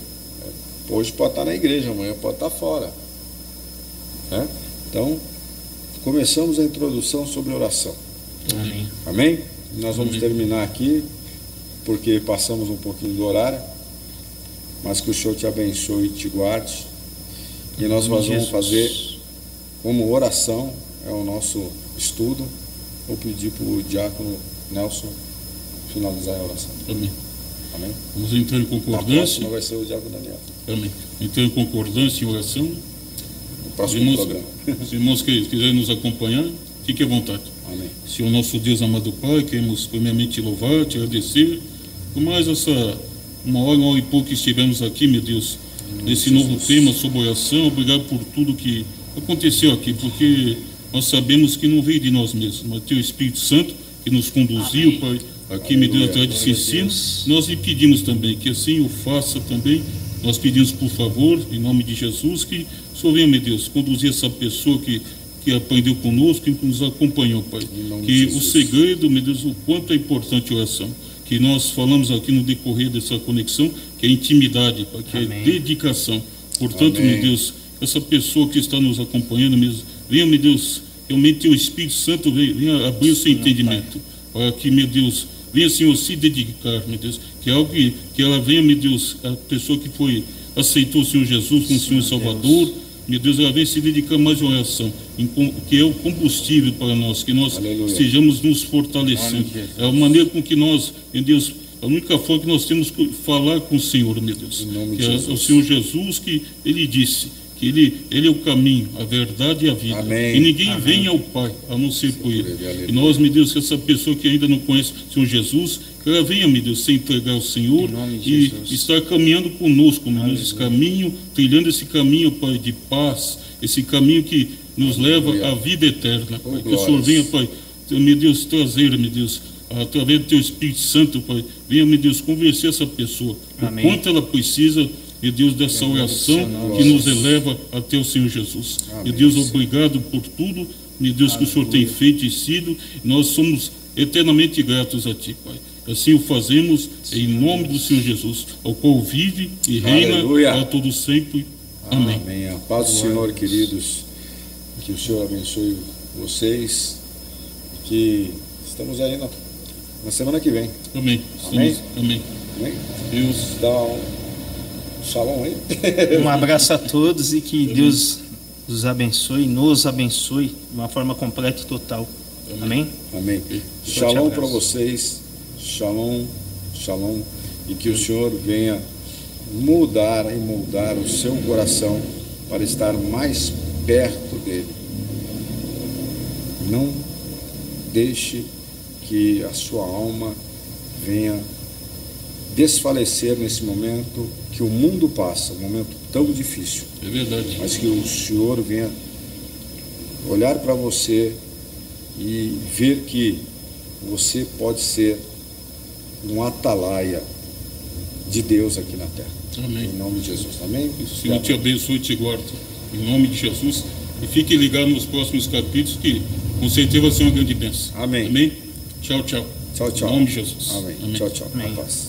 Hoje pode estar na igreja, amanhã pode estar fora. Né? Então, começamos a introdução sobre oração. Amém. Amém? Nós vamos Amém. terminar aqui, porque passamos um pouquinho do horário, mas que o Senhor te abençoe e te guarde. E nós vamos fazer como oração, é o nosso estudo. Vou pedir para o diácono Nelson finalizar a oração. Amém. Amém? Vamos entrar em A concordância. próxima vai ser o diácono Daniel. Amém. Entrar em concordância e oração. No próximo programa. Os irmãos que quiserem nos acompanhar, fiquem à vontade. Amém. Senhor nosso Deus, amado Pai, queremos primeiramente louvar, te agradecer por mais uma hora e pouco que estivemos aqui, meu Deus, nesse novo tema sobre oração. Obrigado por tudo que aconteceu aqui, porque nós sabemos que não veio de nós mesmos, mas teu Espírito Santo que nos conduziu, Amém. Pai, aqui, meu Deus, atrás desse ensino. Nós lhe pedimos também que assim o faça também. Nós pedimos, por favor, em nome de Jesus, que o Senhor venha, meu Deus, conduzir essa pessoa que aprendeu conosco, que nos acompanhou, Pai. Que o segredo, meu Deus, o quanto é importante a oração. Que nós falamos aqui no decorrer dessa conexão, que é intimidade, Pai, que Amém. é dedicação. Portanto, Amém. meu Deus, essa pessoa que está nos acompanhando, mesmo, venha, meu Deus, realmente o Espírito Santo venha abrir o seu entendimento. Para que, meu Deus, venha, Senhor, se dedicar, meu Deus. Que é algo que ela venha, meu Deus, a pessoa que aceitou o Senhor Jesus como Senhor Salvador. Meu Deus, ela vem se dedicar mais à oração, que é o combustível para nós, que nós estejamos nos fortalecendo. É a maneira com que nós, meu Deus, a única forma que nós temos que falar com o Senhor, meu Deus. Que é o Senhor Jesus, que Ele disse que ele é o caminho, a verdade e a vida. Amém. E ninguém Amém. vem ao Pai, a não ser por Ele. Aleluia. E nós, meu Deus, que essa pessoa que ainda não conhece o Senhor Jesus, que ela venha, meu Deus, se entregar ao Senhor Em nome de e Jesus. estar caminhando conosco, meu Deus, esse caminho, trilhando esse caminho, Pai, de paz, esse caminho que nos leva à vida eterna. Pai. Que o Senhor venha, Pai, meu Deus, trazer, meu Deus, através do Teu Espírito Santo, Pai, venha, meu Deus, convencer essa pessoa, Amém. o quanto ela precisa, meu Deus, dessa oração que nos eleva até o Senhor Jesus. Meu Deus, obrigado por tudo, meu Deus, que o Senhor tem feito e sido. Nós somos eternamente gratos a Ti, Pai. Assim o fazemos em nome do Senhor Jesus, ao qual vive e reina Aleluia. a todo sempre. Amém. Amém. A paz do Senhor, queridos. Que o Senhor abençoe vocês. Que estamos aí na semana que vem. Amém. Amém. Amém. Amém? Deus. Dá um shalom aí. Um abraço a todos e que Deus os abençoe, nos abençoe de uma forma completa e total. Amém? Amém. Forte Shalom abraço. para vocês. Shalom, shalom. E que o Senhor venha mudar e moldar o seu coração para estar mais perto dele. Não deixe que a sua alma venha desfalecer nesse momento que o mundo passa, um momento tão difícil. É verdade. Mas que o Senhor venha olhar para você e ver que você pode ser um atalaia de Deus aqui na terra. Amém. Em nome de Jesus. Amém? Que o Senhor te abençoe e te guarde. Em nome de Jesus. E fique ligado nos próximos capítulos, que com certeza vai ser uma grande bênção. Amém. Amém? Tchau, tchau. Tchau, tchau. Em nome de Jesus. Amém. Amém. Tchau, tchau. Amém. A paz.